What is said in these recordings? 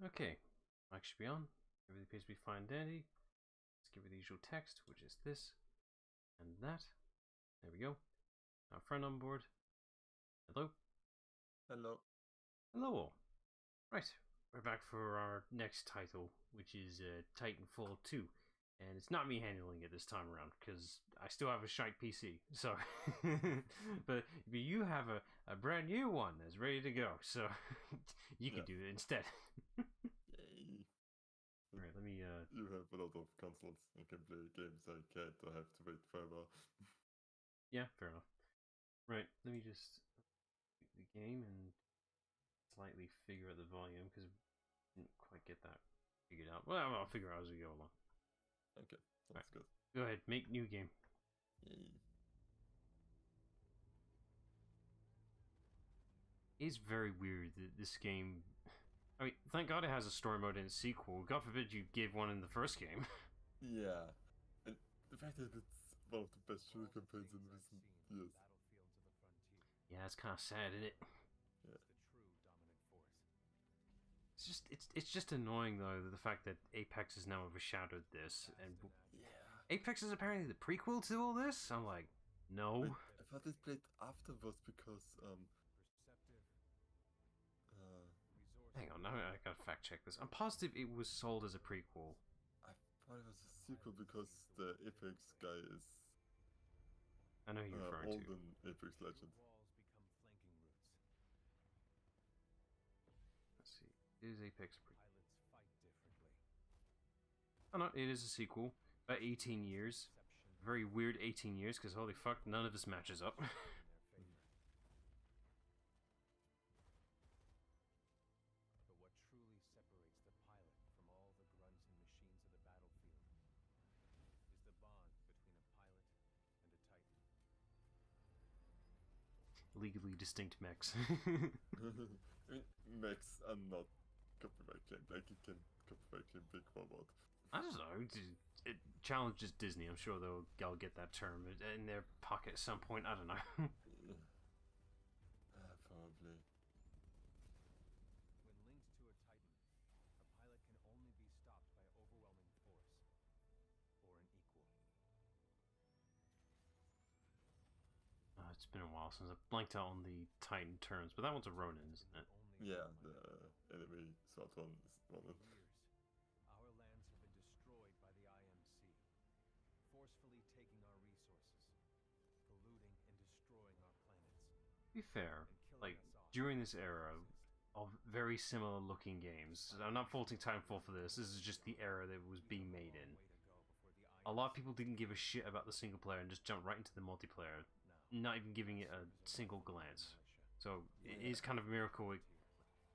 Okay, mic should be on. Everything appears to be fine and dandy. Let's give it the usual text, which is this and that. There we go. Our friend on board. Hello. Hello. Hello all. Right, we're back for our next title, which is Titanfall 2. And it's not me handling it this time around, because I still have a shite PC. So, but you have a brand new one that's ready to go, so you can do it instead. Yay. Alright, let me You have a lot of consoles. You can play games I can't. I have to wait forever. Yeah, fair enough. Right, let me just pick the game and slightly figure out the volume, because I didn't quite get that figured out. Well, I'll figure it out as we go along. Okay, sounds good. Go ahead, make new game. Yay. It's very weird that this game... I mean, thank God it has a story mode in its sequel. God forbid you gave one in the first game. Yeah, and the fact that it's one of the best shooter campaigns in recent years. Yeah, it's kind of sad, isn't it? Yeah. It's just annoying though, the fact that Apex has now overshadowed this, and Yeah. Apex is apparently the prequel to all this. I'm like, no. Wait, I thought it played afterwards because Hang on, now I gotta fact check this. I'm positive it was sold as a prequel. I thought it was a sequel because the Apex guy is I know who you're referring old to. in Apex Legends. Let's see. Is Apex a prequel? Oh no, it is a sequel. About 18 years. Very weird 18 years, because holy fuck, none of this matches up. What truly separates the pilot from all the grunts and machines of the battlefield is the bond between a pilot and a Titan. Legally distinct mechs. I mean, mechs are not copyright claimed. Like, you can copyright claim Big Robot. I don't know. It challenges Disney. I'm sure they'll get that term in their pocket at some point. I don't know. Probably. When linked to a Titan, a pilot can only be stopped by overwhelming force or an equal. It's been a while since I blanked out on the Titan terms, but that one's a Ronin, isn't it? Yeah, the enemy Saturn is one. Our lands have been destroyed by the IMC, forcefully taking our resources, polluting and destroying our planets. To be fair, like, during this era of very similar looking games, I'm not faulting Titanfall for this, this is just the era that it was being made in. A lot of people didn't give a shit about the single player and just jumped right into the multiplayer, not even giving it a single glance. So it is kind of a miracle.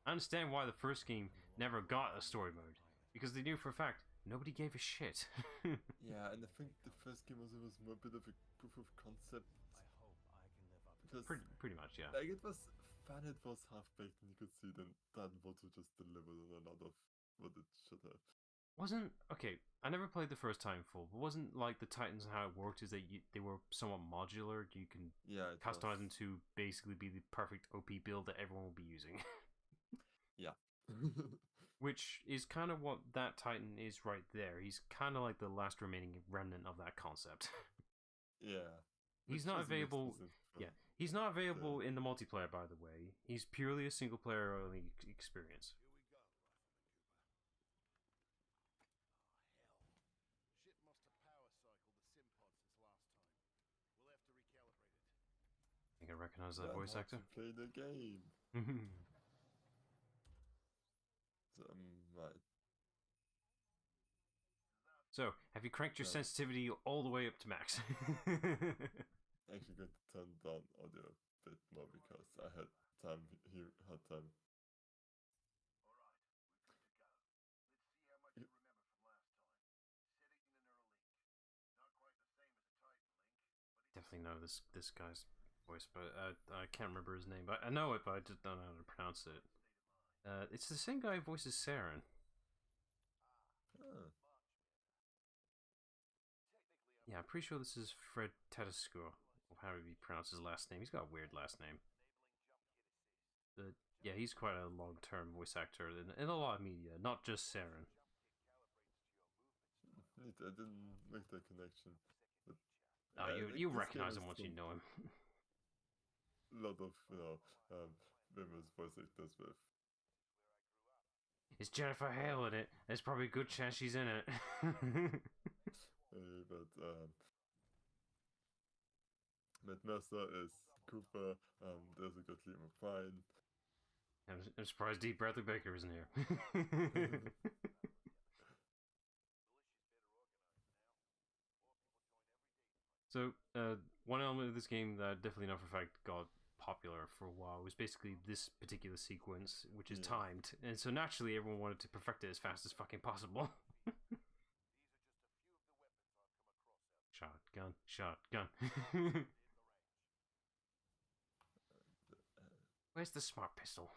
I understand why the first game never got a story mode, because they knew for a fact nobody gave a shit. Yeah, and I think the first game was more a bit of a proof of concept. I hope I can live up Because, pretty much, yeah. like, it was fun, it was half-baked, and you could see then Titanfall 2 just delivered on a lot of what it should have. Okay, I never played the first Titanfall, but wasn't like the Titans how it worked is that they were somewhat modular. You can customize them to basically be the perfect OP build that everyone will be using. Yeah. Which is kind of what that Titan is right there. He's kind of like the last remaining remnant of that concept. Yeah. He's not available. Yeah, he's not available in the multiplayer, by the way. He's purely a single player only experience. Here we go, Rifleman Cooper. Oh, hell. Shit must have power cycled the sim pod since last time. We'll have to recalibrate it. I think I recognize that voice actor. To play the game. Right. So, have you cranked your sensitivity all the way up to max? Actually going to turn down audio a bit more because I had time here. Alright, we're good to go. Let's see how much you remember from last time. Set it in an link. Not quite the same as a Titan link, but it's Definitely know this guy's voice, but I can't remember his name. But I know it, but I just don't know how to pronounce it. It's the same guy who voices Saren. Yeah, I'm pretty sure this is Fred Tedesco, or however he pronounces his last name. He's got a weird last name. But Yeah, he's quite a long-term voice actor in a lot of media, not just Saren. I didn't make that connection. But Oh, yeah, you this game recognize has him once you some know him. lot of famous voice actors with. Is Jennifer Hale in it? There's probably a good chance she's in it. But Matt Mercer is Cooper. There's a good Liam O'Brien. I'm surprised D. Bradley Baker isn't here. So, one element of this game that I definitely know for a fact got popular for a while was basically this particular sequence, which is timed, and so naturally everyone wanted to perfect it as fast as fucking possible. Shotgun, shotgun. Where's the smart pistol?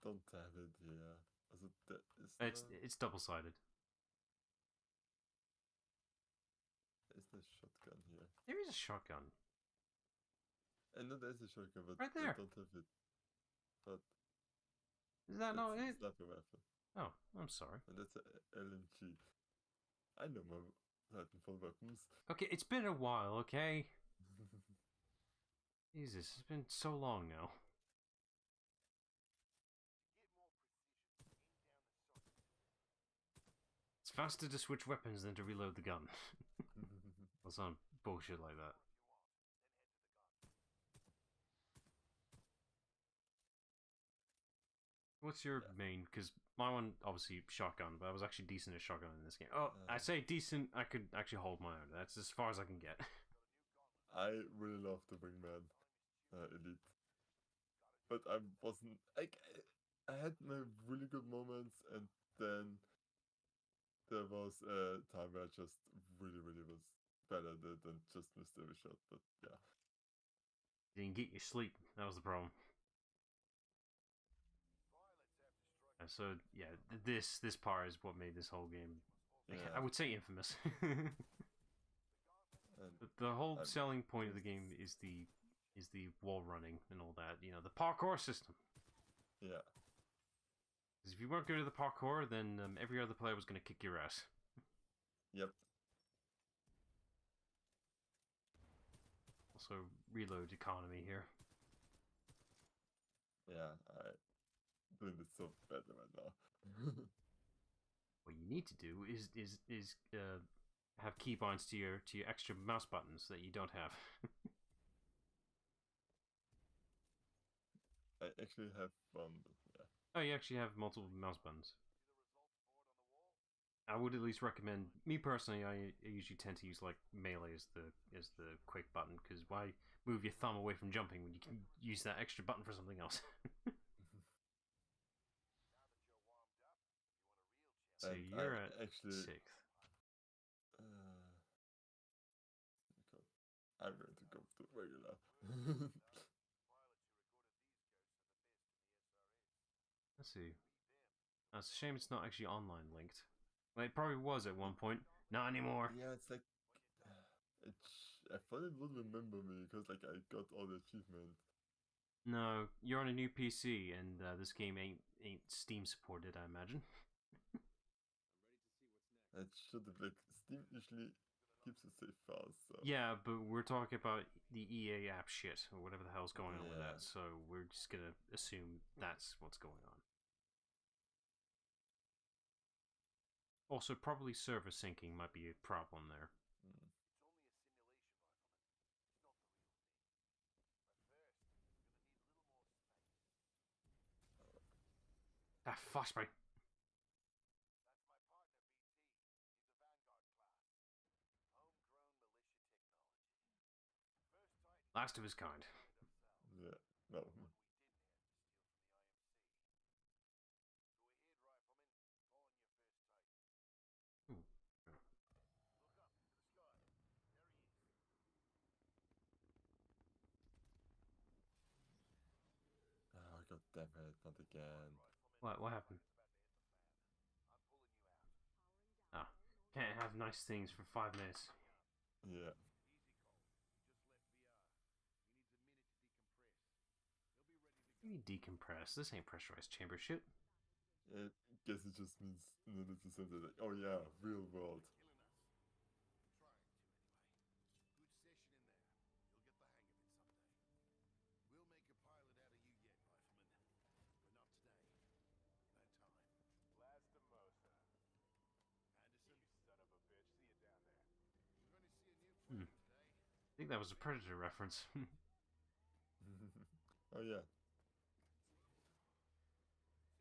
Don't have it here. It's double-sided. Is there shotgun here? There is a shotgun. I know there's a shotgun, but Right there. I don't have it. But Is that not it? Sniper rifle. Oh, I'm sorry. And that's a LMG. I know my Titanfall weapons. Okay, it's been a while, okay? Jesus, it's been so long now. It's faster to switch weapons than to reload the gun. Or some bullshit like that. What's your main? Because my one, obviously, shotgun, but I was actually decent at shotgun in this game. Oh, I say decent, I could actually hold my own. That's as far as I can get. I really love the Wingman Elite. But I wasn't... I had my really good moments, and then there was a time where I just really was bad at it and just missed every shot, but yeah. You didn't get your sleep. That was the problem. So yeah, this part is what made this whole game, I would say, infamous. The whole selling point of the game is the wall running and all that. You know, the parkour system. Yeah. Because if you weren't good at the parkour, then every other player was going to kick your ass. Yep. Also, reload economy here. Yeah, I'm doing this so badly right now. What you need to do is have keybinds to your extra mouse buttons that you don't have. I actually have one, but yeah. Oh, you actually have multiple mouse buttons. I would at least recommend, me personally, I usually tend to use like melee as the quick button, because why move your thumb away from jumping when you can use that extra button for something else? So you're at actually 6th. I'm going to go to regular. Let's see. That's a shame it's not actually online linked. Well, it probably was at one point. Not anymore. Yeah, it's like... I thought it would remember me, because like I got all the achievements. No, you're on a new PC, and this game ain't Steam supported, I imagine. It should have, like, Steam usually keeps it safe fast, so... Yeah, but we're talking about the EA app shit, or whatever the hell's going on with that, so we're just gonna assume that's what's going on. Also, probably server syncing might be a problem there. Ah, flashbang. Last of his kind. Yeah, no. Oh, god damn it, not again. What happened? Ah, can't have nice things for 5 minutes. Yeah. You mean decompress? This ain't pressurized chamber shit. I guess it just means in a little sense that, like, oh yeah, real world. Trying to, anyway. Good session in there. You'll get the hang of it someday. We'll make a pilot out of you yet, Rifleman. But not today. You've had time. Lastimosa. Anderson, You son of a bitch. See you down there. we're going to see a new friend today. I think that was a Predator reference. Oh yeah. See you down there, Rifleman.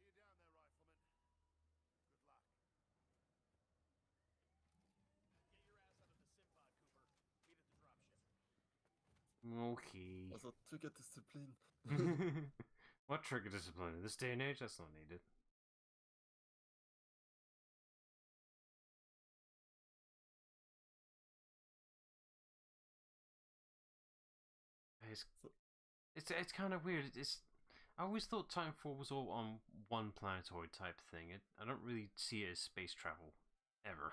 Good luck. Get your ass out of the Simpod, Cooper. Meet at the dropship. Okay. Also, trigger discipline. What trigger discipline? In this day and age, that's not needed. It's kind of weird. I always thought Titanfall was all on one planetoid type thing. I don't really see it as space travel, ever.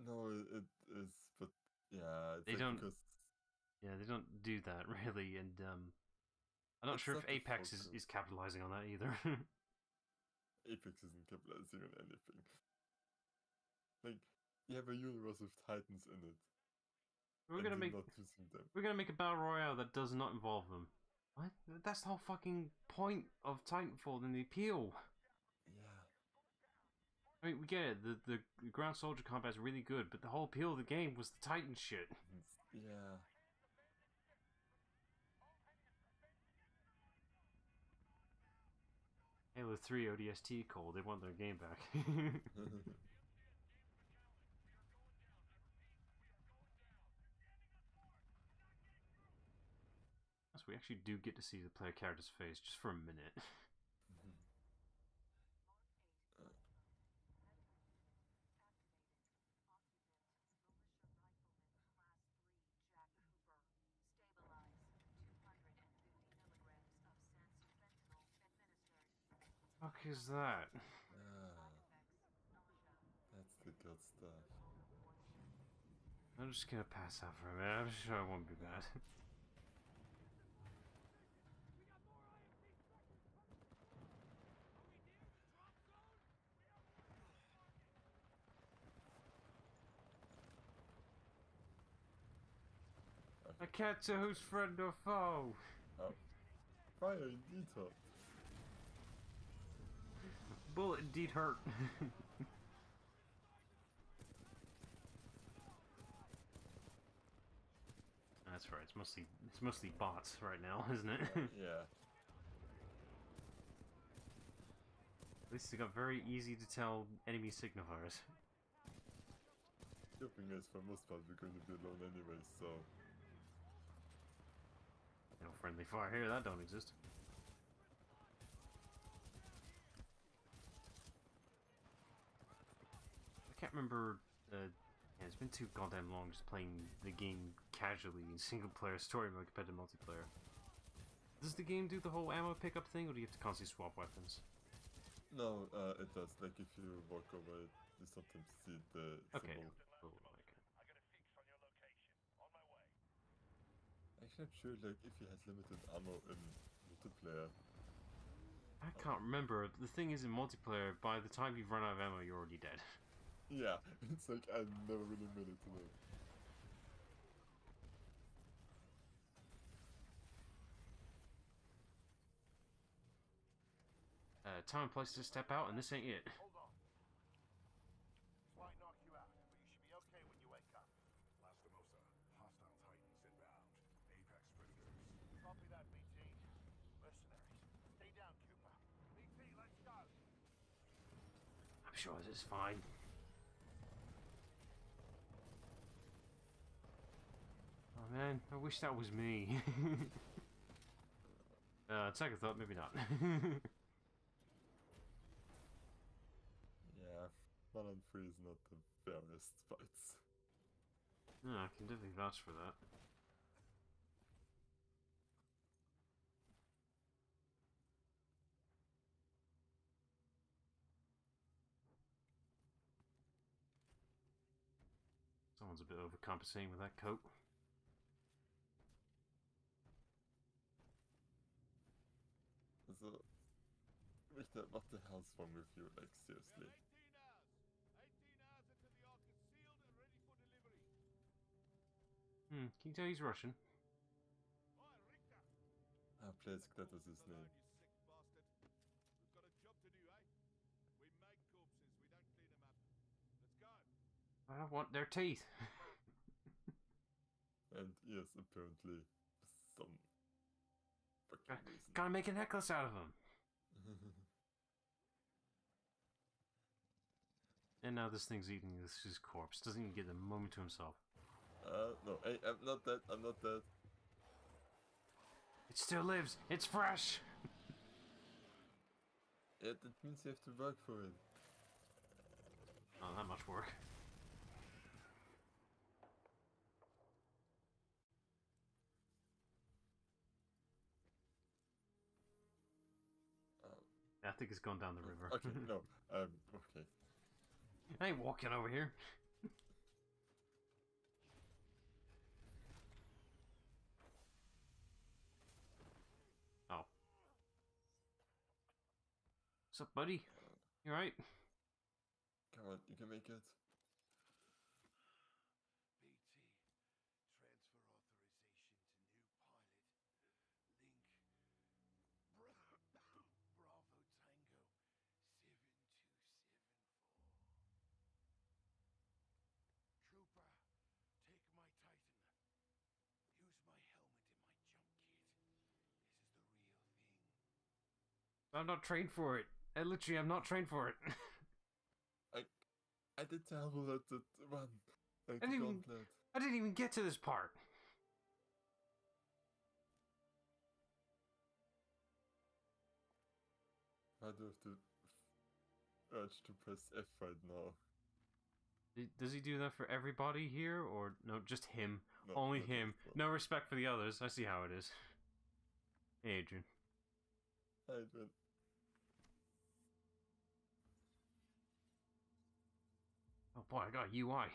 No, it is, but yeah, it's They like don't- because Yeah, they don't do that really, and I'm not It's sure not if the Apex focus. is capitalizing on that either. Apex isn't capitalizing on anything. Like, you have a universe with Titans in it. we're and gonna you're make not using them. we're gonna make a battle royale that does not involve them. What? That's the whole fucking point of Titanfall and the appeal. Yeah. I mean, we get it. The ground soldier combat is really good, but the whole appeal of the game was the Titan shit. Yeah. Halo 3 ODST called. They want their game back. So we actually do get to see the player character's face just for a minute. Fuck is that? That's the good stuff. I'm just gonna pass out for a minute. I'm sure it won't be bad. I can't tell who's friend or foe. Oh. Fire indeed hurt. Bullet indeed hurt. That's right. It's mostly bots right now, isn't it? Yeah. At least they got very easy to tell enemy signifiers. The thing is, for most part, we're going to be alone anyway, so. No friendly fire here. That don't exist. I can't remember. Yeah, it's been too goddamn long just playing the game casually in single player story mode compared to multiplayer. Does the game do the whole ammo pickup thing, or do you have to constantly swap weapons? No, it does. Like, if you walk over it, you sometimes see the Okay. symbol. Cool, okay. I got a fix on your location. On my way. Actually, I'm sure, like, if you had limited ammo in multiplayer. I can't remember. The thing is, in multiplayer, by the time you've run out of ammo, you're already dead. Yeah, it's like, I never really made it to that. Time and place to step out, and this ain't it. Hold on. This might knock you out, but you should be okay when you wake up. Lastimosa, hostile Titans inbound. Apex predators. Copy that, BT. Mercenaries. Stay down, Cooper. BT, let's go. I'm sure this is fine. Oh man, I wish that was me. Second thought, maybe not. Yeah, 1 on 3 is not the fairest fights. No, I can definitely vouch for that. Someone's a bit overcompensating with that coat. Also, Richter, what the hell's wrong with you? Like, seriously. 18 hours. 18 hours until the ark is sealed and ready for delivery. Can you tell he's Russian? Oi, Richter. Please, that was his Alone, name. you sick bastard. We've got a job to do, eh? We make corpses, we don't clean them up. Let's go. I want their teeth. And yes, apparently, some fucking reason. Gotta make a necklace out of him. And now this thing's eating his corpse. Doesn't even get a moment to himself. No, hey, I'm not dead, I'm not dead. It still lives. It's fresh. Yeah, that means you have to work for it. Not that much work. I think it's gone down the river. Okay, no, okay. I ain't walking over here. Oh. What's up, buddy? You alright? Come on, you can make it. BT. Transfer authorization to new pilot. Link. Bravo Tango 7274. Trooper, take my Titan. Use my helmet in my jump kit. This is the real thing. I'm not trained for it. I'm not trained for it. I did terrible at that one. Like I the didn't even- gauntlet. I didn't even get to this part. I do have to urge to press F right now. Does he do that for everybody here, or no? Just him. No, Only not him. that one. No respect for the others. I see how it is. Hey, Adrian. I went. Oh boy, I got a UI.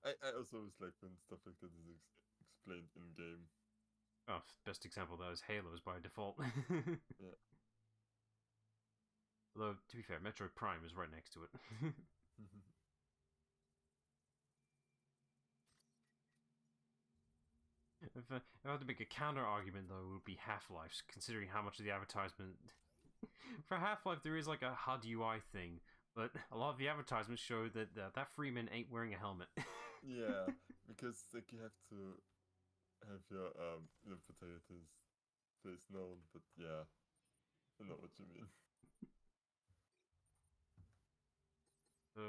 I also always like when stuff like that is explained in game. Oh, best example of that is Halo's by default. Yeah. Although, to be fair, Metroid Prime is right next to it. If I had to make a counter argument, though, it would be Half-Life, considering how much of the advertisement. For Half-Life, there is like a HUD UI thing, but a lot of the advertisements show that that Freeman ain't wearing a helmet. Yeah, because like you have to have your protagonist's face known, but yeah, I know what you mean. So,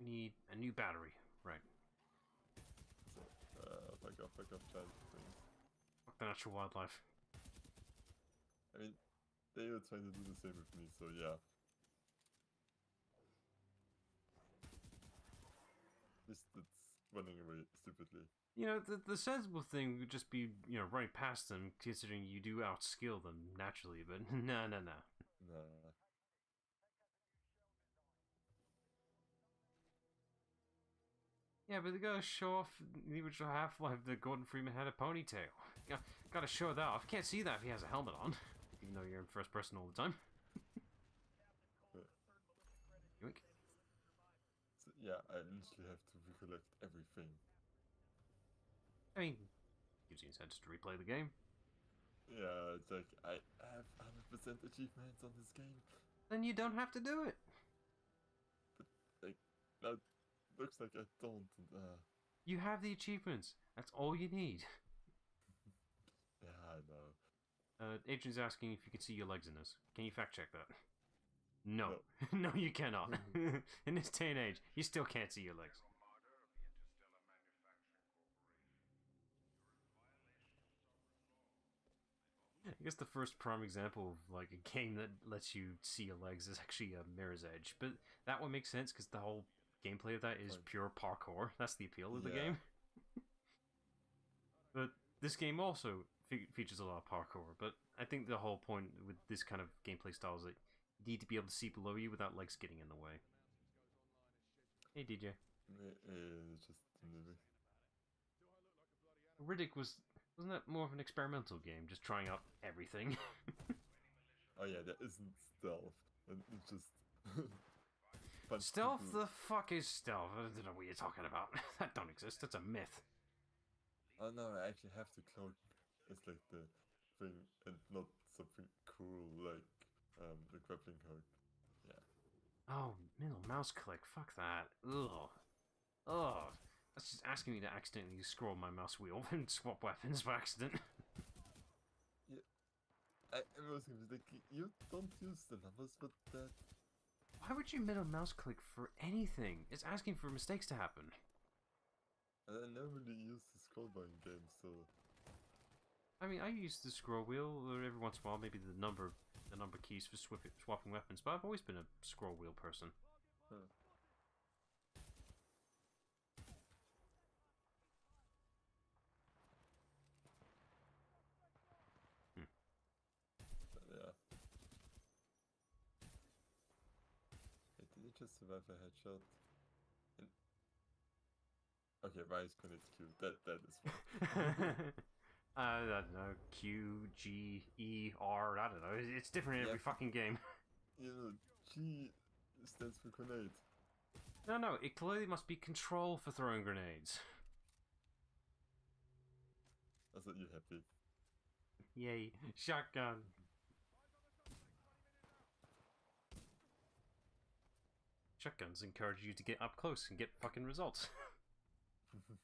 we need a new battery. Right. So, fuck off, child things. Fuck the natural wildlife. I mean, they were trying to do the same with me, so yeah. Just it's running away stupidly. You know, the sensible thing would just be, running past them, considering you do outskill them naturally, but no. Nah. Yeah, but they gotta show off the original Half-Life that Gordon Freeman had a ponytail. Gotta show that off. Can't see that if he has a helmet on, even though you're in first person all the time. Yoink. So, yeah, I literally have to recollect everything. I mean, gives you incentive to replay the game. Yeah, it's like, I have 100% achievements on this game. Then you don't have to do it. But, like, now it looks like I don't. You have the achievements. That's all you need. Yeah, I know. Adrian's asking if you can see your legs in this. Can you fact check that? No. No, you cannot. In this day and age, you still can't see your legs. I guess the first prime example of like a game that lets you see your legs is actually Mirror's Edge, but that one makes sense because the whole gameplay of that is pure parkour. That's the appeal of the game. But this game also features a lot of parkour, but I think the whole point with this kind of gameplay style is that you need to be able to see below you without legs getting in the way. Hey DJ. Just a little. Riddick wasn't that more of an experimental game, just trying out everything? Oh yeah, there isn't stealth, and it's just punch Stealth? people. The fuck is stealth? I don't know what you're talking about. That don't exist. That's a myth. Oh no, I actually have the cloak. It's like the thing, and not something cool like the grappling hook. Yeah. Oh, middle mouse click. Fuck that. Ugh. Ugh. That's just asking me to accidentally scroll my mouse wheel and swap weapons by accident. I was like, you don't use the numbers, but that. Why would you middle mouse click for anything? It's asking for mistakes to happen. I never really use the scroll bar in games, so. I mean, I use the scroll wheel every once in a while, maybe the number keys for swapping weapons, but I've always been a scroll wheel person. Huh. But yeah. Hey, did you just survive a headshot? And... Okay, Rise connects Q. That is fine. I don't know, Q, G, E, R, I don't know. It's different in every fucking game. You know, G stands for grenade. No, it clearly must be control for throwing grenades. I thought you happy. Yay, shotgun. Shotguns encourage you to get up close and get fucking results. This is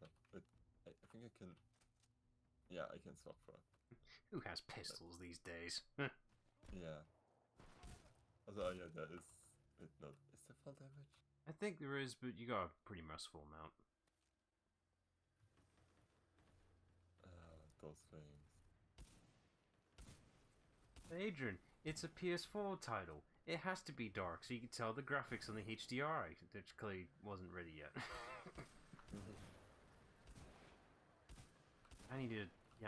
not. Wait, I think I can. Yeah, I can swap for. Who has pistols these days? Yeah. Also, yeah, there is. Wait, no. Is there fall damage? I think there is, but you got a pretty merciful amount. Those things. Adrian, it's a PS4 title. It has to be dark, so you can tell the graphics on the HDR, which clearly wasn't ready yet. I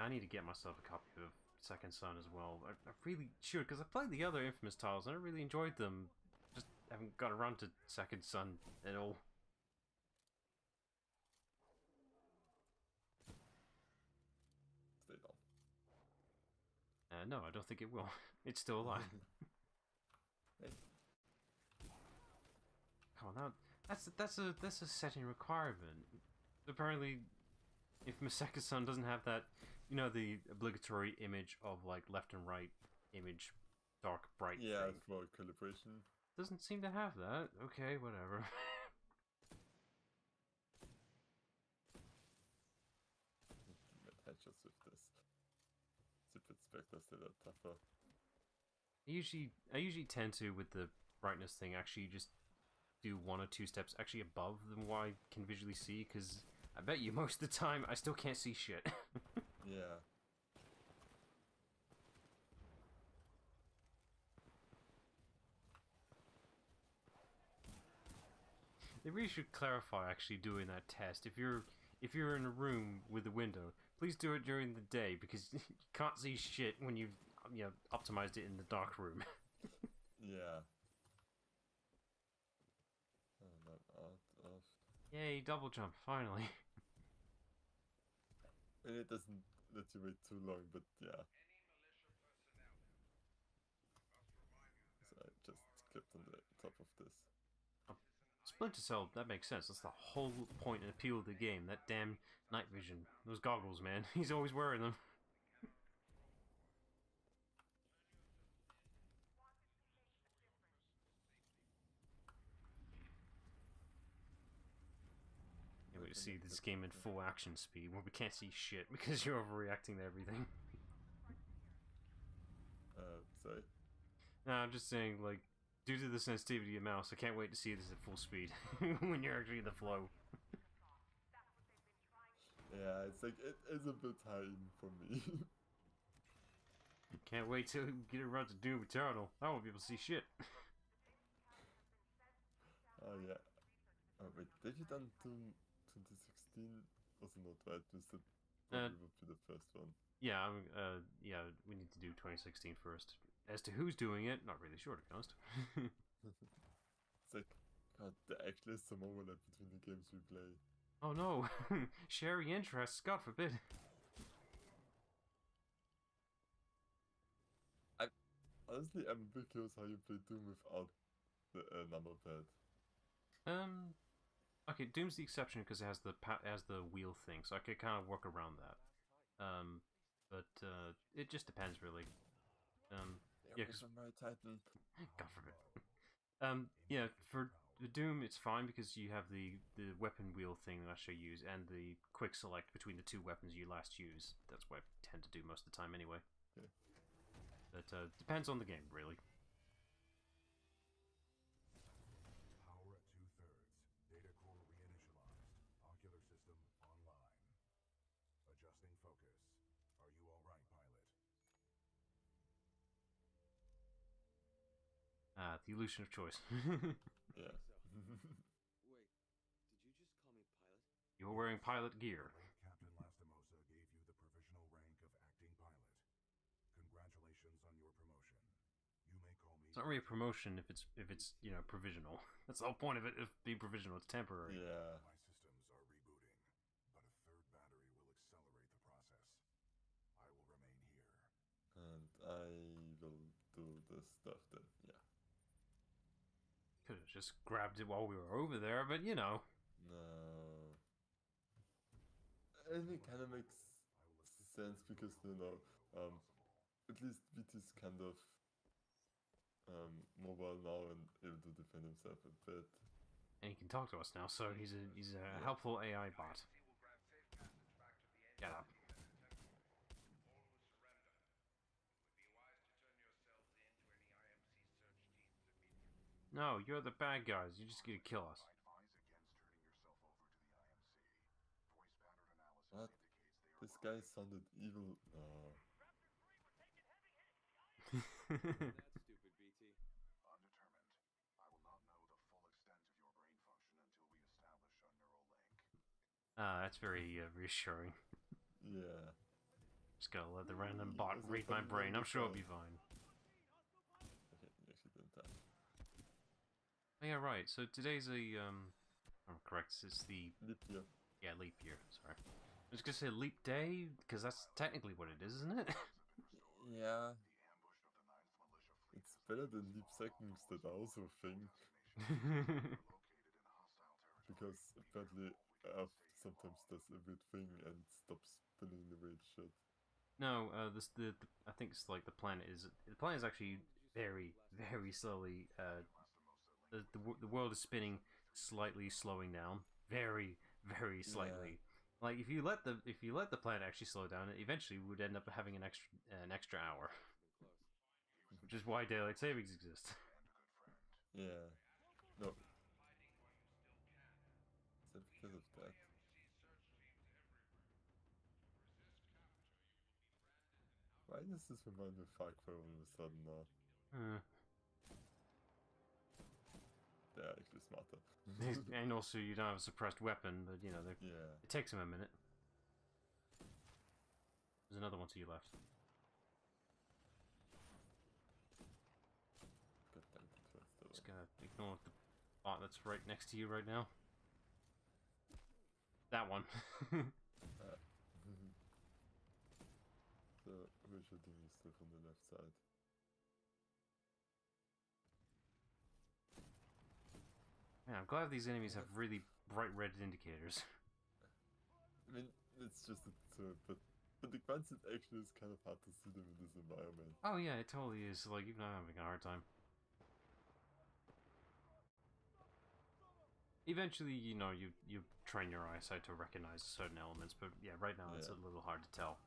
need to get myself a copy of Second Son as well. I really should, because I played the other Infamous titles and I really enjoyed them. Just haven't got around to Second Son at all. Stay down. No, I don't think it will. It's still alive. Hey. Come on, now that's a setting requirement. Apparently, if Second Son doesn't have that, you know, the obligatory image of like left and right image, dark bright Yeah, thing. for calibration. Doesn't seem to have that. Okay, whatever. Headshots with this. Stupid specters that are tougher. I usually tend to, with the brightness thing, actually just do 1 or 2 steps actually above than what I can visually see, because I bet you most of the time I still can't see shit. Yeah. They really should clarify actually doing that test. If you're in a room with a window, please do it during the day, because you can't see shit when you've optimized it in the dark room. Yeah. Oh, not out of. Yay, double jump, finally. And it doesn't let you wait too long, but yeah. So I just clipped on the top of this. Splinter Cell, that makes sense. That's the whole point and appeal of the game. That damn night vision. Those goggles, man. He's always wearing them. Can't wait to see this game in full action speed where we can't see shit because you're overreacting to everything. Sorry. No, I'm just saying, like, due to the sensitivity of mouse, I can't wait to see this at full speed when you're actually in the flow. Yeah, it's like, it is a bit high for me. Can't wait to get around to Doom Eternal. I won't be able to see shit. Oh yeah. Oh wait, did you done Doom 2016? Also not right, just that probably would be the first one. Yeah, yeah, we need to do 2016 first. As to who's doing it, not really sure, to be honest. It's like, God, there actually is some overlap between the games we play. Oh no, sharing interests, God forbid. Honestly, I'm a bit curious how you play Doom without the number pad. Okay, Doom's the exception because it has the wheel thing, so I could kind of work around that. But it just depends really. Yeah, because my Titan. God forbid. Yeah, for the Doom, it's fine because you have the weapon wheel thing that I should use and the quick select between the two weapons you last use. That's what I tend to do most of the time anyway. Okay. But depends on the game, really. Power at 2/3. Data core reinitialized. Ocular system online. Adjusting focus. Are you all right, pilot? The illusion of choice. Yeah. Wait, did you just call me pilot? You're wearing pilot gear. Late Captain Lastimosa gave you the provisional rank of acting pilot. Congratulations on your promotion. You may call me. It's not really a promotion if it's provisional. That's the whole point of it. If being provisional, it's temporary. Yeah. My systems are rebooting, but a third battery will accelerate the process. I will remain here. And I will do this stuff then. Yeah. Could have just grabbed it while we were over there, but you know. No. And it kind of makes sense because at least BT's kind of mobile now and able to defend himself a bit. And he can talk to us now, so he's a helpful AI bot. Get up. No, you're the bad guys. You're just gonna kill us. Advise against turning yourself over to the IMC. Voice pattern analysis What? indicates they are This guy sounded evil. That's stupid, BT. undetermined. I will not know the full extent of your brain function until we establish a neural link. That's very reassuring. Yeah. Just gotta let the random bot Is it read my fun brain. when I'm you sure it'll fall? be fine. Okay, you actually didn't die. Oh, yeah, right. So today's I'm correct. It's the Leap year. leap year. Sorry, I was gonna say leap day because that's technically what it is, isn't it? Yeah. The ambush of the 9th Militia Fleet It's better than leap seconds that are also a thing. located in hostile territory. Because apparently Earth sometimes does a weird thing and stops spinning the weird shit. No, the I think it's like the planet is actually very slowly. The world is spinning slightly, slowing down very slightly. Like if you let the planet actually slow down, it eventually would end up having an extra hour, which is why daylight savings exist. Yeah. No. Is that because of that? Why does this remind me of Far Cry all of a sudden now? They're actually smarter. And also, you don't have a suppressed weapon, but you know, Yeah. it takes him a minute. There's another one to your left. God damn it, that's the Just one. gotta ignore the bot that's right next to you right now. That one. The visual thing is still on the left side. Man, I'm glad these enemies have really bright red indicators. I mean, it's just but the grunts actually is kind of hard to see them in this environment. Oh yeah, it totally is. Like, even I'm having a hard time. Eventually, you know, you train your eyesight to recognize certain elements, but yeah, right now it's a little hard to tell.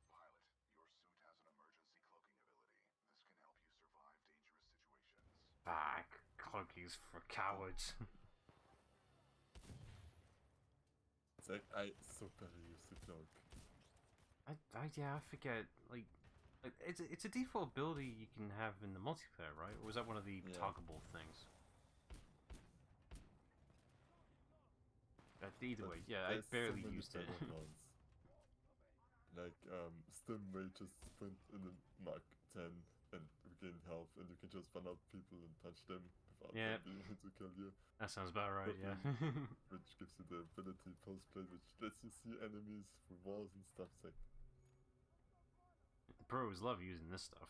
Pilot, your suit has an emergency cloaking ability. This can help you survive dangerous situations. Back. Cloaking's for cowards. It's like, I so barely use the cloak. Yeah, I forget. Like it's a default ability you can have in the multiplayer, right? Or was that one of the toggable things? Either way, yeah, I barely used it. Like, Stim may just sprint in the Mark 10 and regain health and you can just run up people and punch them without Yeah. them being able to kill you. That sounds about right, yeah. Which gives you the ability post-play, which lets you see enemies through walls and stuff. It's like, The pros love using this stuff.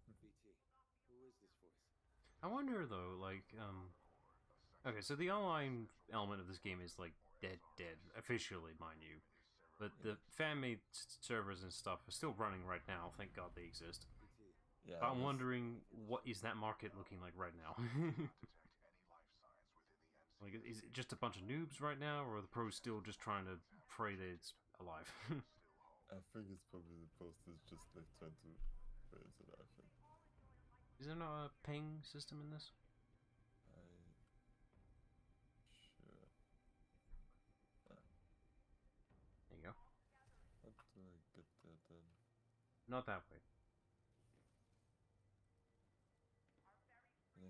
BT, who is this voice? I wonder though, like, okay, so the online element of this game is like dead, officially, mind you. But the fan-made servers and stuff are still running right now. Thank God they exist. BT, yeah. But I'm wondering, what is that market looking like right now? Like, is it just a bunch of noobs right now, or are the pros still just trying to pray that it's alive? I think it's probably the post is just like trying to pray it's alive. Is there not a ping system in this? Sure. There you go. How do I get there then? Not that way. I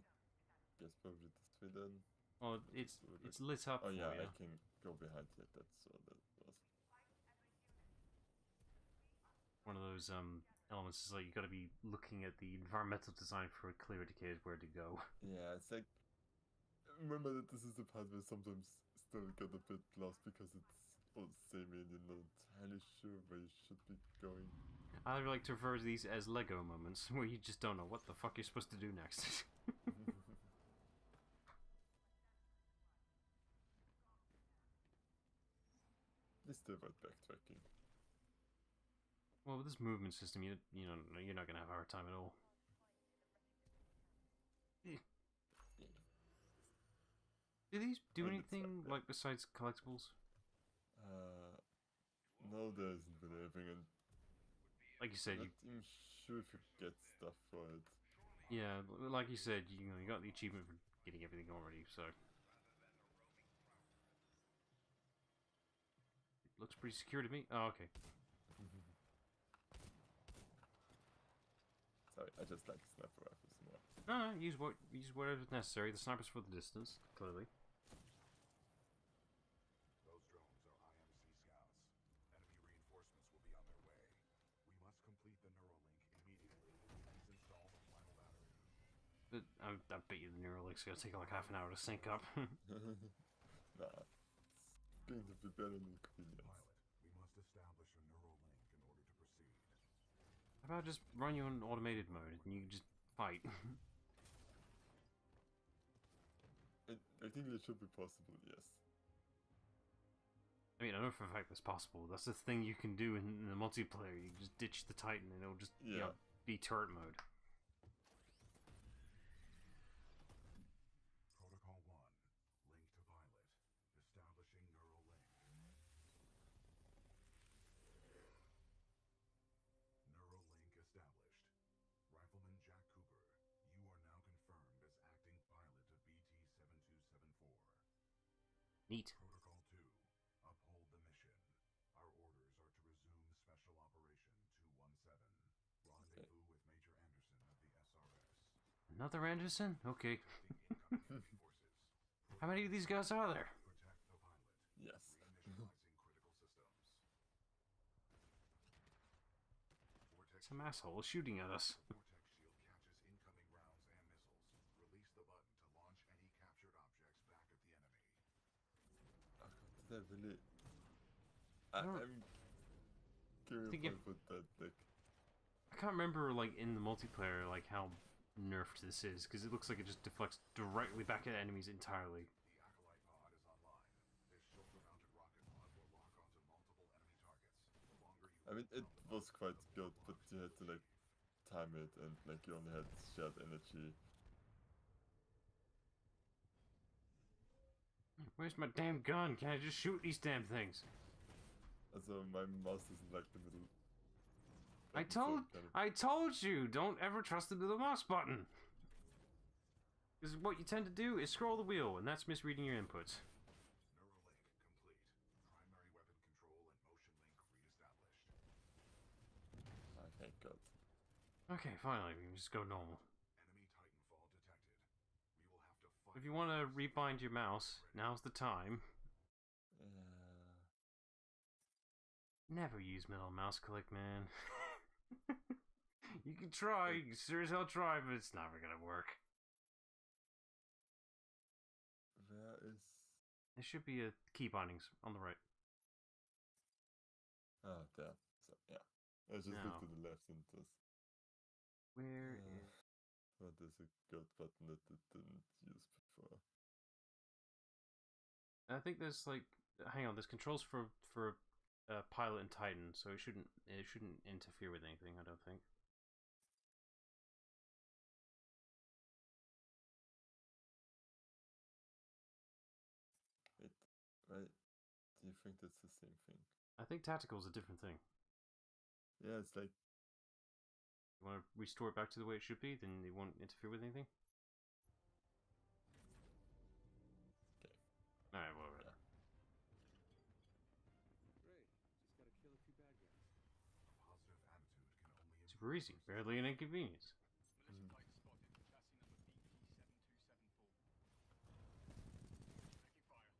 guess probably this way then. Oh, it's lit up Oh for yeah, you. I can go behind it. That's what that was. One of those elements is like you got to be looking at the environmental design for a clear indicator where to go. Yeah, it's like, remember that this is the part where sometimes still get a bit lost because it's all samey and you're not entirely sure where you should be going. I like to refer to these as Lego moments where you just don't know what the fuck you're supposed to do next. They still about backtracking. Well, with this movement system, you're not gonna have a hard time at all. Do these do anything like besides collectibles? No, there isn't really anything, and Like you said, I'm you not even sure if you get stuff for it. yeah, like you said, you got the achievement for getting everything already, so it looks pretty secure to me. Oh, okay. Sorry, I just like sniper rifles more. No, use whatever's necessary. The sniper's for the distance, clearly. Those drones are IMC scouts. Enemy reinforcements will be on their way. We must complete the Neuralink immediately. Please install the final battery. But I bet you the Neuralink's gonna take like half an hour to sync up. Nah, it's going to be better than convenience. Pilot, we must establish a Neuralink in order to proceed. How about just run you on automated mode and you just fight? I think it should be possible, yes. I mean, I know for a fact that's possible. That's the thing you can do in the multiplayer. You just ditch the Titan and it'll just be turret mode. Protocol 1. Link to pilot. Establishing Neuralink. Neuralink established. Rifleman Jack Cooper, you are now confirmed as acting pilot of BT-7274. Neat. Protocol 2. Uphold the mission. Our orders are to resume Special Operation 217. Rendezvous with Major Anderson of the SRS. Another Anderson? Okay. Incoming enemy forces. How many of these guys are there? Protect the pilot. Yes. Reinitializing critical systems. Vortex Some asshole shooting at us. Vortex shield catches incoming rounds and missiles. Release the button to launch any captured objects back at the enemy. Oh, did I really? don't- I'm curious think about that deck. I can't remember, like, in the multiplayer, like, how nerfed this is, because it looks like it just deflects directly back at enemies entirely. The Acolyte pod is online. This shoulder-mounted rocket pod will lock onto multiple enemy targets. The longer you I mean, it was quite good, but you had to like time it, and like you only had shared energy. Where's my damn gun? Can I just shoot these damn things? Also, my mouse doesn't like the middle. I button, so told it kind of- I told you, don't ever trust the middle mouse button. Because what you tend to do is scroll the wheel, and that's misreading your inputs. Neuralink complete. Primary weapon control and motion link reestablished. Ah, thank God. Okay, finally, we can just go normal. Enemy Titanfall detected. We will have to fight. If you want to rebind your mouse, now's the time. Never use middle mouse click, man. You can try, you can sure as hell try, but it's never gonna work. Where is... There should be a key bindings on the right. Ah, there. So, yeah. I just looked to the left and just... Where is... But there's a good button that it didn't use before. I think there's like... Hang on, there's controls for Pilot and Titan, so it shouldn't interfere with anything, I don't think. Wait, right? Do you think that's the same thing? I think tactical is a different thing. Yeah, it's like... You want to restore it back to the way it should be, then it won't interfere with anything? Okay. Alright, well, Yeah. Great. Just gotta kill a few bad guys. A positive attitude can only super easy. Barely an inconvenience. Well done, pilot.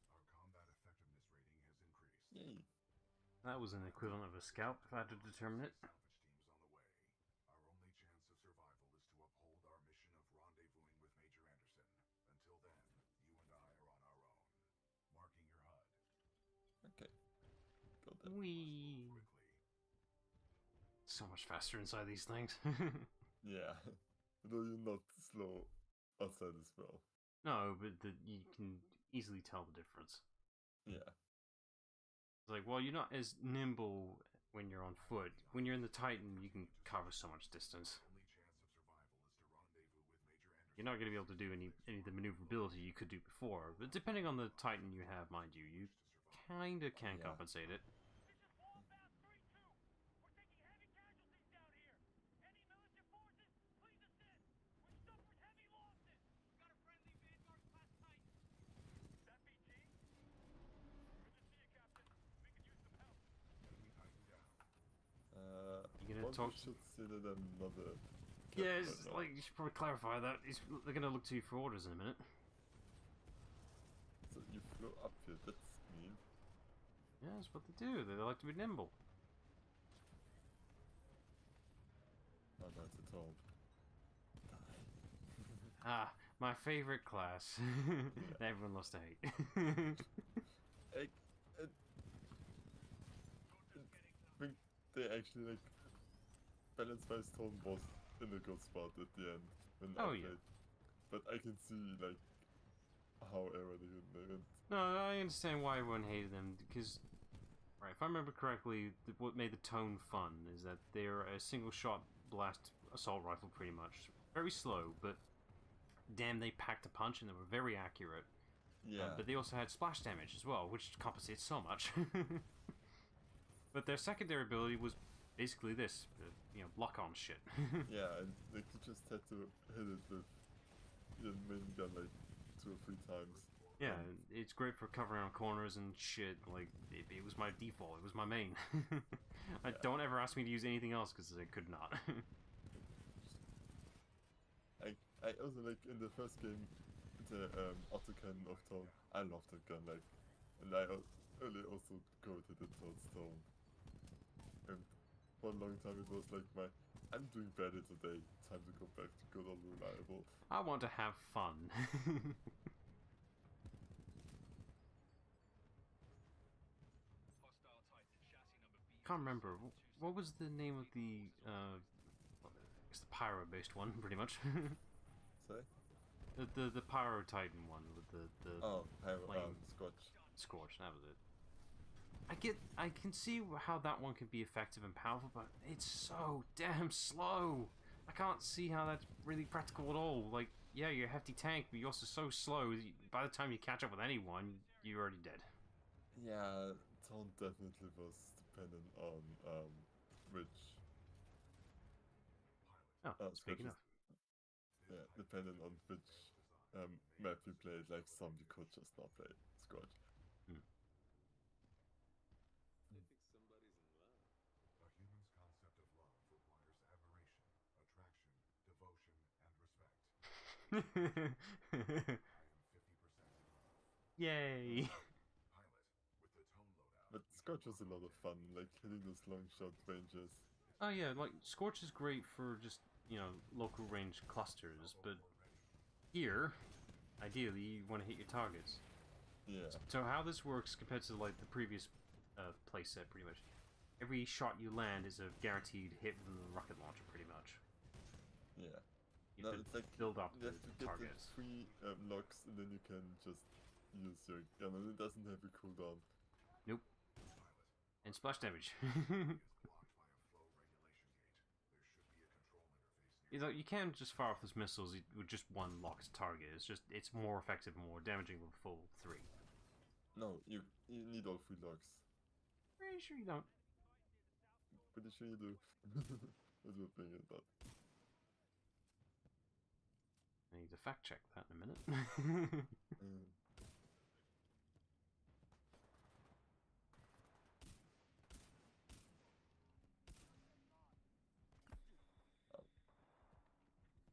Our combat effectiveness rating has increased. Yay. That was an equivalent of a scalp, if I had to determine it. Salvage team's on the way. Our only chance of survival is to uphold our mission of rendezvousing with Major Anderson. Until then, you and I are on our own. Marking your HUD. Okay. Go there. Whee! Quickly. So much faster inside these things. Yeah. Though you're not slow outside as well. No, but you can easily tell the difference. Yeah. It's like, well, you're not as nimble when you're on foot. When you're in the Titan, you can cover so much distance. Only chance of survival is to rendezvous with Major Anderson. You're not going to be able to do any of the maneuverability you could do before. But depending on the Titan you have, mind you, you kind of can Yeah. compensate it. You gonna One talk? should say that I'm not a... Yeah, captain it's right now. like you should probably clarify that. They're gonna look to you for orders in a minute. So you flew up here, that's mean. Yeah, that's what they do. They like to be nimble. Oh, that's at all. Ah, my favorite class. That everyone loves to hate. I think they actually like balance-wise tone was in a good spot at the end when Oh, I yeah. played. But I can see like how irritated they went. No, I understand why everyone hated them, because, right, if I remember correctly, what made the tone fun is that they're a single-shot blast assault rifle, pretty much. Very slow, but damn, they packed a punch and they were very accurate. Yeah. But they also had splash damage as well, which compensates so much. But their secondary ability was basically this, block-on shit. Yeah, and like you just had to hit it with your minigun like 2 or 3 times. Yeah, it's great for covering around corners and shit. Like, it was my default. It was my main. Don't ever ask me to use anything else, because I could not. I also like in the first game, the autocannon of Tone. I love that gun, like, and I really also gravitated towards Tone. And for a long time it was like I'm doing better today. Time to go back to good old reliable. I want to have fun. Can't remember. What was the name of the, it's the Pyro-based one, pretty much. Say? The Pyro Titan one with the Oh, flame Scorch. Scorch, that was it. I can see how that one can be effective and powerful, but it's so damn slow. I can't see how that's really practical at all. Like, yeah, you're a hefty tank, but you're also so slow. By the time you catch up with anyone, you're already dead. Yeah, Tone definitely was dependent on which. Oh, speaking of. Yeah, dependent on which map you played. Like some you could just not play Scorch. I think somebody's in love. A human's concept of love requires admiration, attraction, devotion, and respect. I am 50% Yay! Pilot, with the tone loadout. But Scorch was a lot of fun, like hitting those long shot ranges. Oh yeah, like Scorch is great for just, you know, local range clusters, but here, ideally, you want to hit your targets. Yeah. So how this works compared to like the previous playset, pretty much, every shot you land is a guaranteed hit from the rocket launcher, pretty much. Yeah. You No, have it's to like build up you the have to get targets. the 3 locks and then you can just use your gun and it doesn't have a cooldown. Nope. And splash damage. Is blocked by a flow regulation gate. There should be a control interface near. You know, you can just fire off those missiles with just one locked target. It's more effective and more damaging with full 3. No, you need all 3 locks. Pretty sure you don't. Pretty sure you do. As we're playing it, but I need to fact check that in a minute. mm.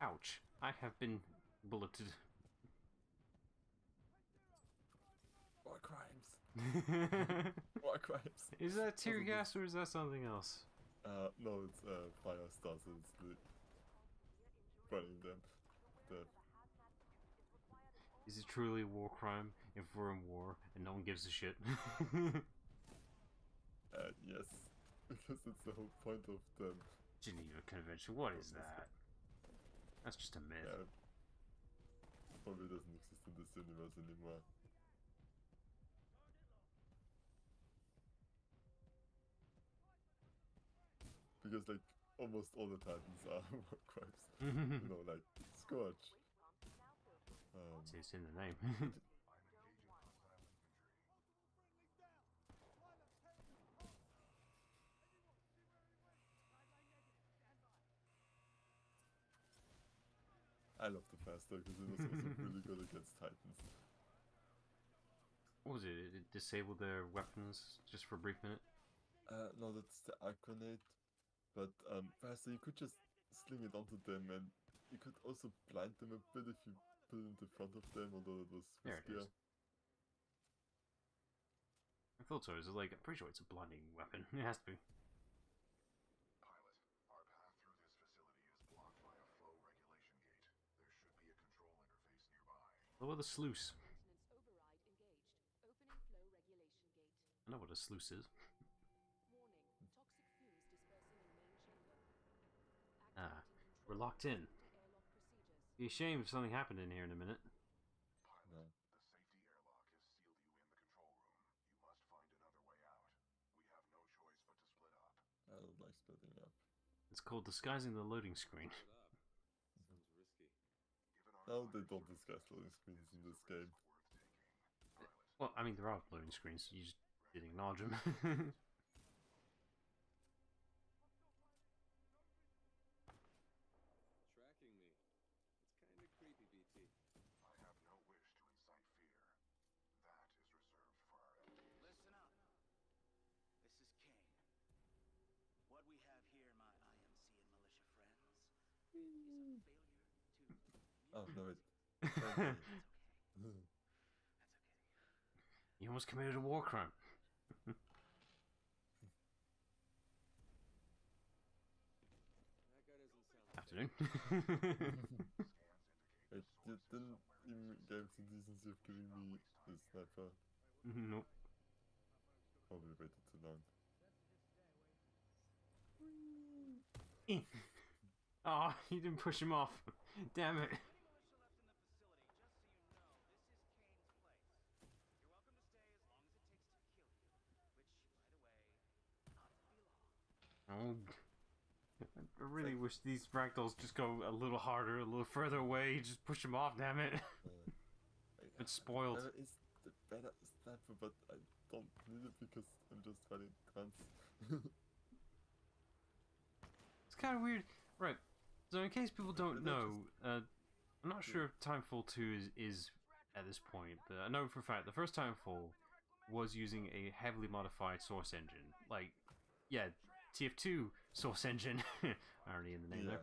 Ouch. I have been bulleted. War crimes. War crimes. Is that tear Also gas or is that something else? No, it's fire stars. It's the burning them. Is it truly a war crime if we're in war and no one gives a shit? Yes, because it's the whole point of them. Geneva Convention, what is that? That's just a myth. Yeah, probably doesn't exist in this universe anymore. Because like almost all the Titans are war crimes. You know, like Scorch. It's in the name. I'm engaging hostile infantry. I love the faster because it was also really good against Titans. What was it? It disabled their weapons just for a brief minute? No, that's the arc grenade. But faster, you could just sling it onto them, and you could also blind them a bit if you put it into front of them, although it was There it riskier. is. I thought so. It's like, I'm pretty sure it's a blinding weapon. It has to be. Pilot, our path through this facility is blocked by a flow regulation gate. There should be a control interface nearby. What about the sluice? Maintenance override engaged. Opening flow regulation gate. I know what a sluice is. Warning. Toxic fumes dispersing in main chamber. Ah, Activating we're control locked in. anti-airlock procedures. Be a shame if something happened in here in a minute. Pilot, No. the safety airlock has sealed you in the control room. You must find another way out. We have no choice but to split up. I don't like splitting up. It's called disguising the loading screen. Sounds risky. Given our No, they financial don't discuss loading screens in this game. worth taking. Pilot, Well, I mean, there are loading screens. You just didn't acknowledge them. Tracking me. It's kind of creepy, BT. I have no wish to incite fear. That is reserved for our enemies. Listen up. This is Kane. What we have here, my IMC and militia friends, is a failure to... Oh, no, wait. That's okay. You almost committed a war crime. That guy doesn't sound Afternoon. Wait, you didn't even give some decency of giving me the sniper. Nope. Probably waited too long. Oh, you didn't push him off. Damn it. Militia left in the facility, just so you know, this is Kane's place. You're welcome to stay as long as it takes to kill you. Which, by the way, not be long. Oh, I really wish these ragdolls just go a little harder, a little further away. Just push him off, damn it. It's spoiled. There is the better sniper, but I don't need it because I'm just fighting grunts. It's kind of weird. Right. So in case people don't But they're know, I'm not sure if Titanfall 2 is at this point, but I know for a fact the first Titanfall was using a heavily modified source engine. Like, yeah, TF2 source engine. Irony in the name there.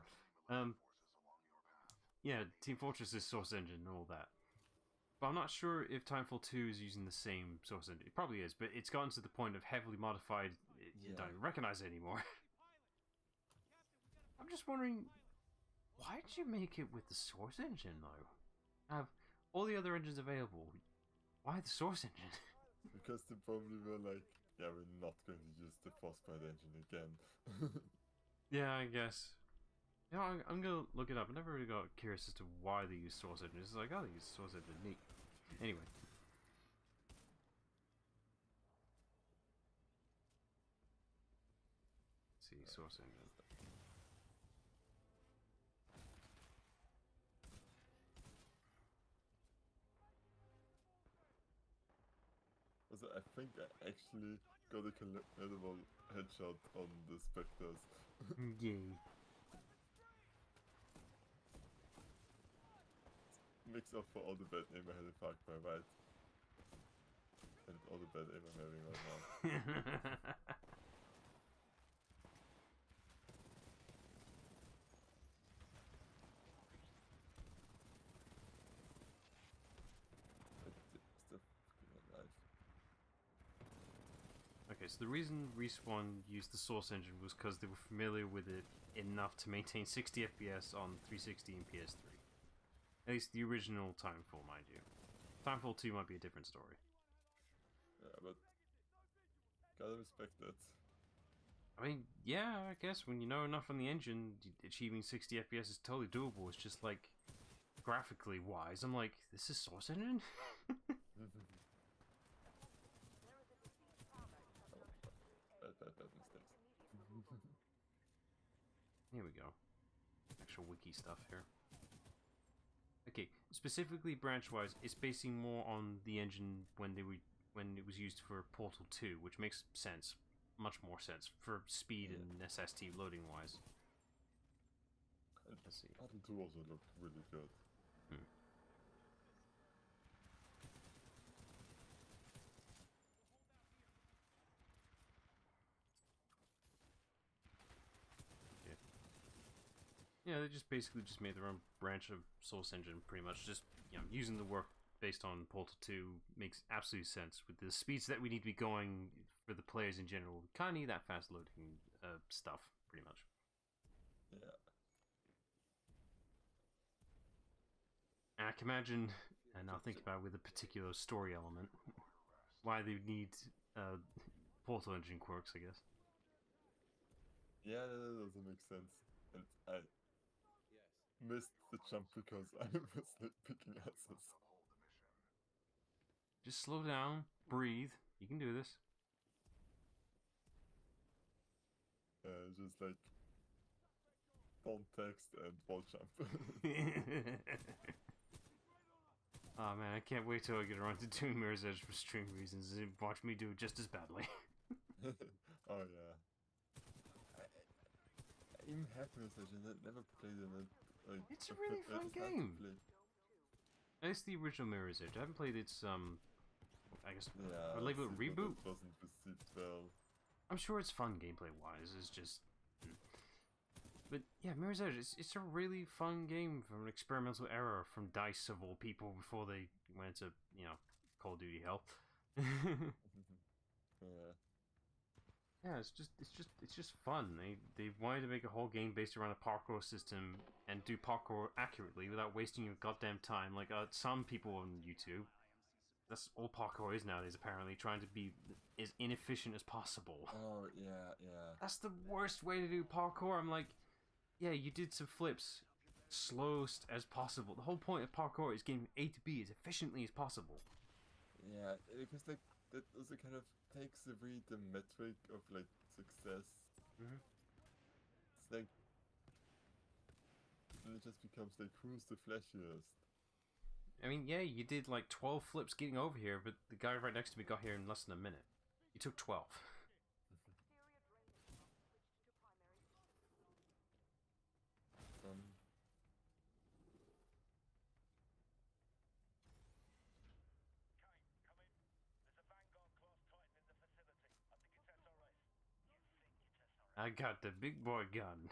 Yeah, Team Fortress's source engine and all that. But I'm not sure if Titanfall 2 is using the same source engine. It probably is, but it's gotten to the point of heavily modified, you don't even recognize it anymore. I'm just wondering, why did you make it with the source engine, though? Have all the other engines available. Why the source engine? Because they probably were like, yeah, we're not going to use the Frostbite engine again. Yeah, I guess. You know, I'm gonna look it up. I never really got curious as to why they use source engine. It's like, oh, they use source engine. Neat. Anyway. Let's see, source engine. Also, I think I actually got a collectible headshot on the Spectres. Yay. Mix up for all the bad aim I had in Far Cry, right? And all the bad aim I'm having right now. Okay, so the reason Respawn used the source engine was because they were familiar with it enough to maintain 60 FPS on 360 and PS3. At least the original Titanfall, mind you. Titanfall 2 might be a different story. Yeah, but gotta respect that. I mean, yeah, I guess when you know enough on the engine, achieving 60 FPS is totally doable. It's just like, graphically wise, I'm like, this is source engine? Bad mistakes. Here we go. Actual wiki stuff here. Okay, specifically branch-wise, it's basing more on the engine when it was used for Portal 2, which makes sense, much more sense for speed and SST loading-wise. Let's see. Battle 2 also looked really good. Yeah, they just basically just made their own branch of Source Engine, pretty much. Just, you know, using the work based on Portal 2 makes absolute sense. With the speeds that we need to be going for the players in general, we kind of need that fast loading stuff, pretty much. Yeah. And I can imagine, and now think about it with a particular story element, why they need Portal Engine quirks, I guess. Yeah, that doesn't make sense. And I missed the jump because I was like picking asses. Just slow down, breathe. You can do this. Just like don't text and wall jump. Oh man, I can't wait till I get around to doing Mirror's Edge for stream reasons and watch me do it just as badly. Oh yeah. I even have Mirror's Edge and I never played in it. Like, It's a really fun game. It's the original Mirror's Edge. I haven't played its I guess Yeah, I'd label it reboot. it wasn't received well. I'm sure it's fun gameplay wise. It's just, but yeah, Mirror's Edge. It's a really fun game from an experimental era from DICE of all people before they went to Call of Duty hell. Yeah. Yeah, it's just fun. They wanted to make a whole game based around a parkour system and do parkour accurately without wasting your goddamn time. Like some people on YouTube, that's all parkour is nowadays. Apparently, trying to be as inefficient as possible. Oh yeah, yeah. That's the worst way to do parkour. I'm like, yeah, you did some flips, slowest as possible. The whole point of parkour is getting A to B as efficiently as possible. Yeah, because like that also kind of takes away the metric of like success. It's like then it just becomes like who's the flashiest. I mean, yeah, you did like 12 flips getting over here, but the guy right next to me got here in less than a minute. You took 12. I got the big boy gun.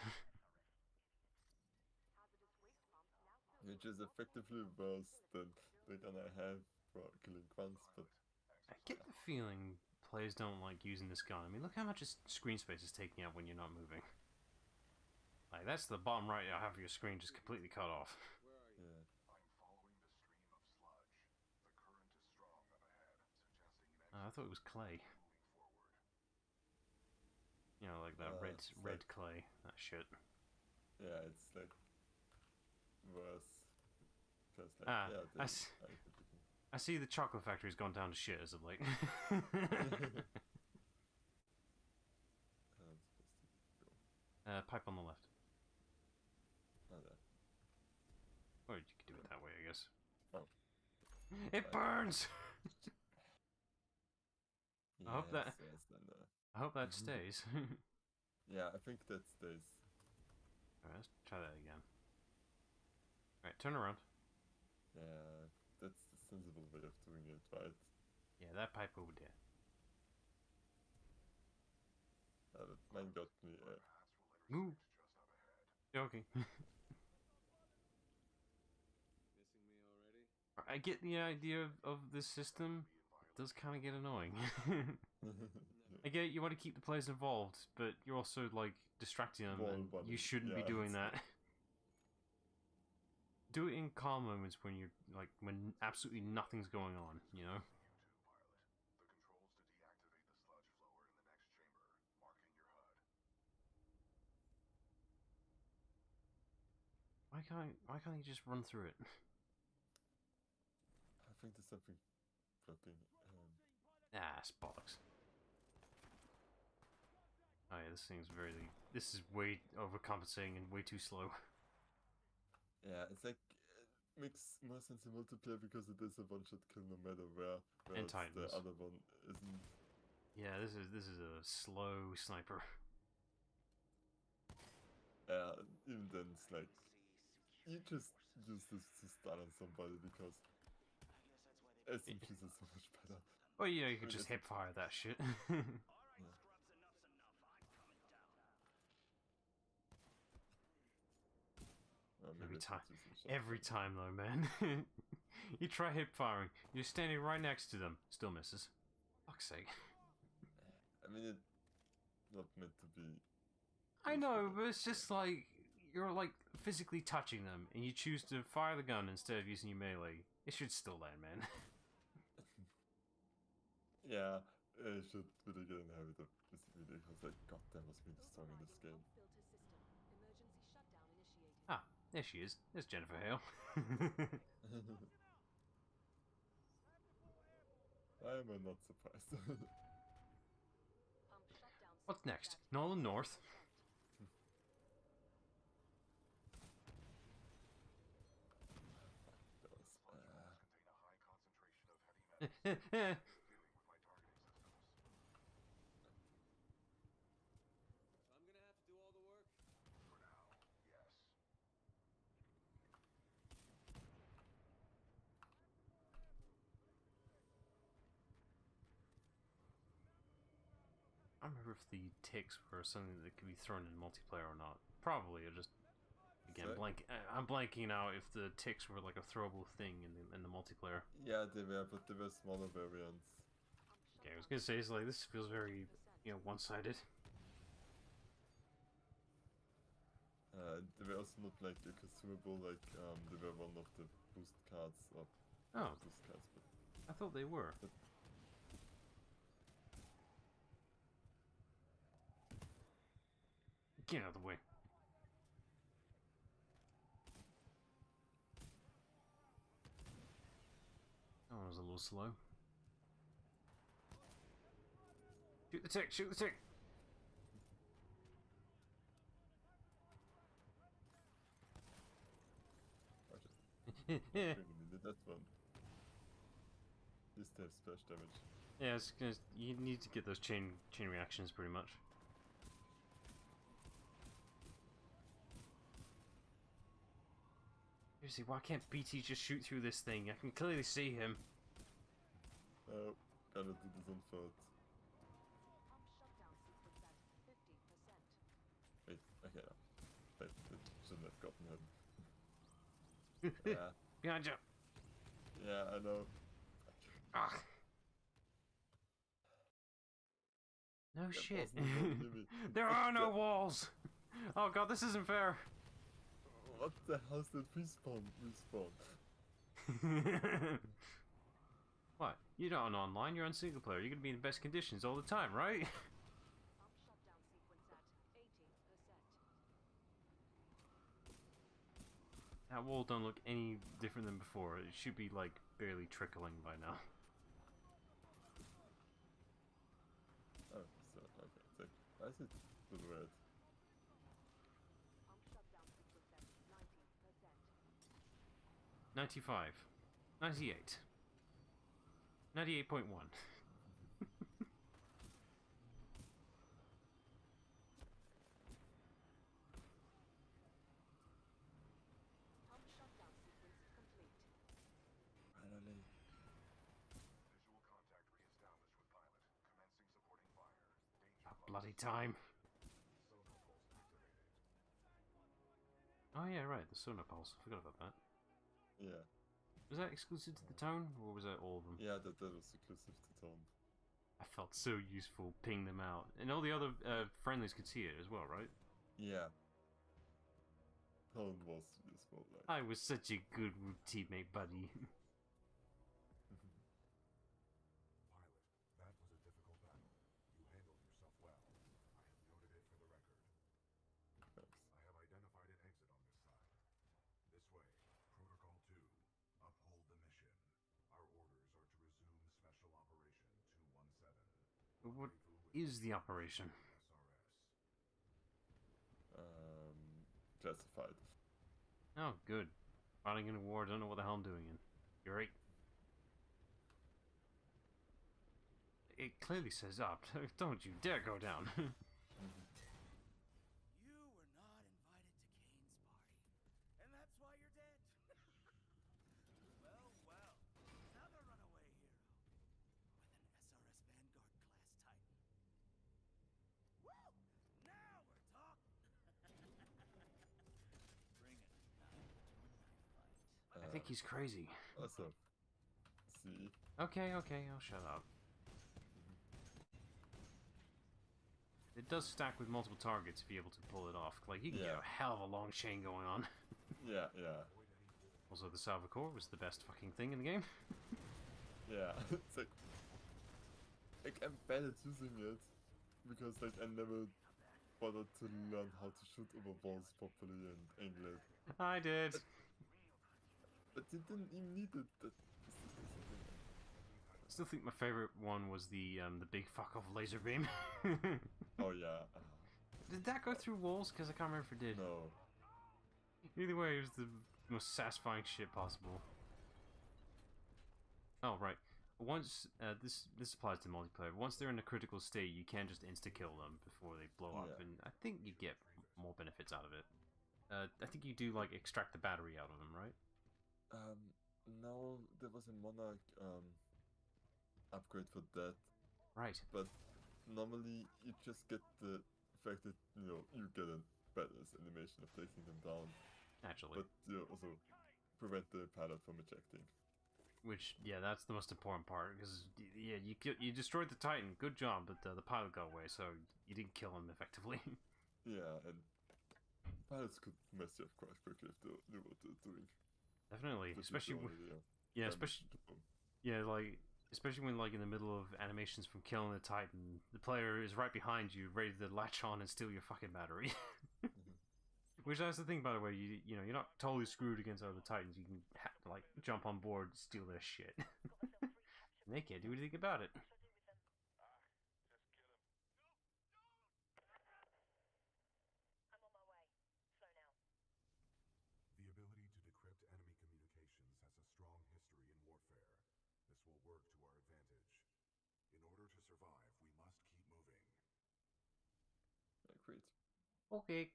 Which is effectively worse than the gun I have for killing grunts, but I get the feeling players don't like using this gun. I mean, look how much screen space is taking up when you're not moving. Like, that's the bottom right half of your screen just completely cut off. yeah. I'm following the stream of sludge. The current is strong up ahead, suggesting an I thought it was clay. moving forward. You know, like that It's red like- clay. That shit. Yeah, it's like worse. Because like, Ah, yeah, I s- I see the chocolate factory's gone down to shit as of late. Pipe on the left. Oh, there. Or you could do it that way, I guess. Oh. It burns! I hope that- Yes, then, I hope that stays. yeah, I think that stays. Alright, let's try that again. Alright, turn around. Yeah, that's the sensible way of doing it, right? Yeah, that pipe over there. But mine got me. Move. Joking. Missing me already? I get the idea of this system. It does kind of get annoying. I get you want to keep the players involved, but you're also like distracting them, Wall and button, you shouldn't be yeah, doing it's that. Do it in calm moments when you're like when absolutely nothing's going on, you know. Why can't you just run through it? I think there's something blocking. Ah, it's bollocks. Oh yeah, this thing's really. This is way overcompensating and way too slow. Yeah, it's like it makes more sense in multiplayer because it is a one-shot kill no matter where, whereas the Titans. other one isn't. Yeah, this is a slow sniper. Yeah, even then it's like you just use this to stun on somebody because SMGs are so much better. Oh yeah, you could Wait, just it's- hip fire that shit. Maybe Every it's time, not using shotgun. every time though, man. You try hip firing, you're standing right next to them, still misses. Fuck's sake. I mean, it's not meant to be. I used know, for but that, it's just like you're like physically touching them, and you choose to fire the gun instead of using your melee. It should still land, man. Yeah, I should really get in the habit of this video because like goddamn was being strong in this game. Filter system. Emergency shutdown initiated. Ah, there she is. There's Jennifer Hale. Why am I not surprised? Pump shutdown What's system next? at Nolan North. 50%. That was, I'm gonna have to do all the work. I don't remember if the ticks were something that could be thrown in multiplayer or not. Probably. I just again Sorry? I'm blanking out if the ticks were like a throwable thing in the multiplayer. yeah, they were, but they were smaller variants. Okay, I was gonna say it's like this feels very one-sided. They were also not like a consumable, like they were one of the boost cards or Oh, boost cards, but I thought they were. Get out of the way. That one was a little slow. Shoot the tick! Shoot the tick! really needed that one. This has splash damage. Yeah, it's gonna, you need to get those chain reactions pretty much. Seriously, why can't BT just shoot through this thing? I can clearly see him. Oh, gotta do this on foot. Pump shutdown sequence at 50%. Wait, okay, no. Wait, it shouldn't have gotten him. Yeah, Behind you. Yeah, I know. Ah. No That shit. wasn't even near me. There What are no the- walls. Oh god, this isn't fair. What the hell's that respawn? What? You're not on online, you're on single player. You're gonna be in the best conditions all the time, right? Pump shutdown sequence at 80%. That wall don't look any different than before. It should be like barely trickling by now. Oh, so, okay. So, why is it the red? Pump shutdown sequence at 90%. 95. 98. 98.1. Pump shutdown sequence complete. Finally. Visual contact reestablished with pilot. Commencing supporting fire. Danger About close. bloody time. Sonar pulse activated. Oh yeah, right, the sonar pulse. I forgot about that. Yeah. Was that exclusive to the town, or was that all of them? Yeah, that was exclusive to Tone. I felt so useful ping them out. And all the other friendlies could see it as well, right? Yeah. Tone was useful, like. I was such a good teammate, buddy. Pilot, that was a difficult battle. You handled yourself well. I have noted it for the record. Thanks. I have identified an exit on this side. This way. Protocol 2. Uphold the mission. Our orders are to resume Special Operation 217. What Rendezvous with is the operation? SRS. Classified. Oh, good. Fighting in a war, don't know what the hell I'm doing in. Great. It clearly says up. Don't you dare go down. You were not invited to Kane's party, and that's why you're dead. Well, another runaway hero with an SRS Vanguard class Titan. Woo! Now we're talking. Bring a knife to a knife fight. I think he's crazy. Also. See? Okay, I'll shut up. It does stack with multiple targets if you're able to pull it off. Like, you can get Yeah. a hell of a long chain going on. Yeah, yeah. Also, the Salva Core was the best fucking thing in the game. Yeah. It's like I'm bad at using it. Because like I never bothered to learn how to shoot over walls properly and angle it. I did. But you didn't even need it. That is the thing. I still think my favorite one was the big fuck off laser beam. Oh yeah. Did that go through walls? Because I can't remember if it did. No. Either way, it was the most satisfying shit possible. Oh right. Once this applies to multiplayer. Once they're in a critical state, you can just insta kill them before they blow up, Yeah. and I think you get more benefits out of it. I think you do like extract the battery out of them, right? No, there was a Monarch upgrade for that, Right. but normally you just get the fact that you get a badass animation of placing them down, Naturally. but you also prevent the pilot from ejecting. Which, yeah, that's the most important part, because, yeah, you destroyed the Titan, good job, but the pilot got away, so you didn't kill him effectively. Yeah, and pilots could mess you up quite quickly if they knew what they're doing. Definitely, That is especially the with, only, yeah, damage especially, to them. yeah, like, especially when, like, in the middle of animations from killing the Titan, the player is right behind you, ready to latch on and steal your fucking battery. Which, that's the thing, by the way, you know, you're not totally screwed against other Titans, you can, like, jump on board, steal their shit. And they can't do anything about it. The ability to decrypt enemy communications has a strong history in warfare. This will work to our advantage. In order to survive, we must keep moving. Great. Okay.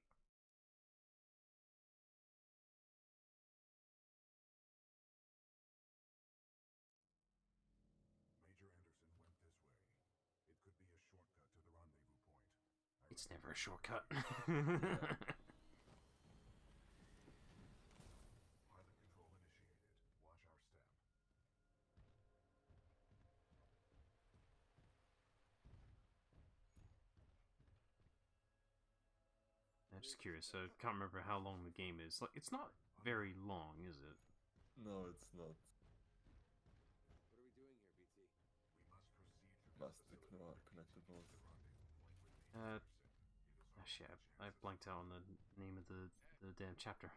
Major Anderson went this way. It could be a shortcut to the rendezvous point. It's never a shortcut. Pilot control initiated. Watch our step. just curious. I can't remember how long the game is. Like, it's not very long, is it? No, it's not. What are we doing here, BT? We must proceed through Must ignore collectibles. Shit, I blanked out on the name of the damn chapter.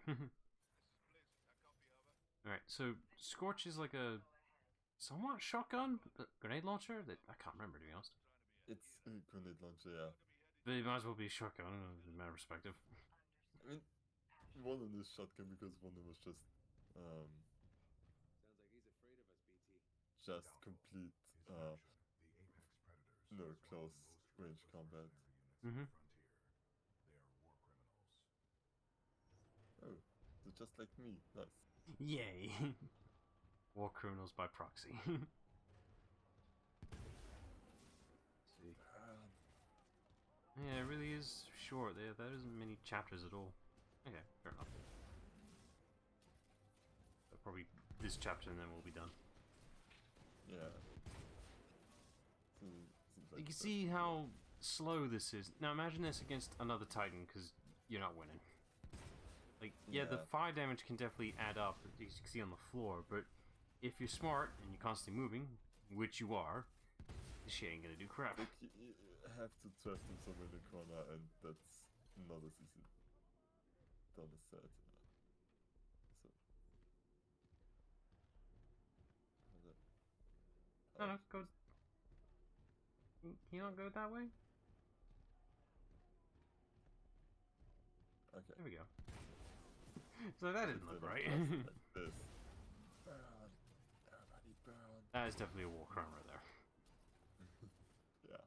Alright, so Scorch is like a somewhat shotgun grenade launcher that I can't remember, to be honest. It's a grenade launcher, yeah. But it might as well be a shotgun in my perspective. I mean, one of them is shotgun because one of them was just Sounds like he's afraid of us, BT. just complete his faction, the Apex Predators, no was one of close the most range dangerous combat. mercenary units on the frontier. They are war criminals. Oh, they're just like me. Nice. Yay! War criminals by proxy. See. Yeah, it really is short. There isn't many chapters at all. Okay, fair enough. Probably this chapter and then we'll be done. Yeah. Seems like You can that. see how slow this is. Now imagine this against another Titan, because you're not winning. Like, yeah, the Yeah. fire damage can definitely add up, as you can see on the floor, but if you're smart and you're constantly moving, which you are, this shit ain't gonna do crap. Like, you have to trap them somewhere in the corner, and that's not as easy done as said. So. No, go. Can you not go that way? Okay. There we go. So that didn't look right. Like this. Burn. Everybody burn. That is definitely a war crime right there. Yeah.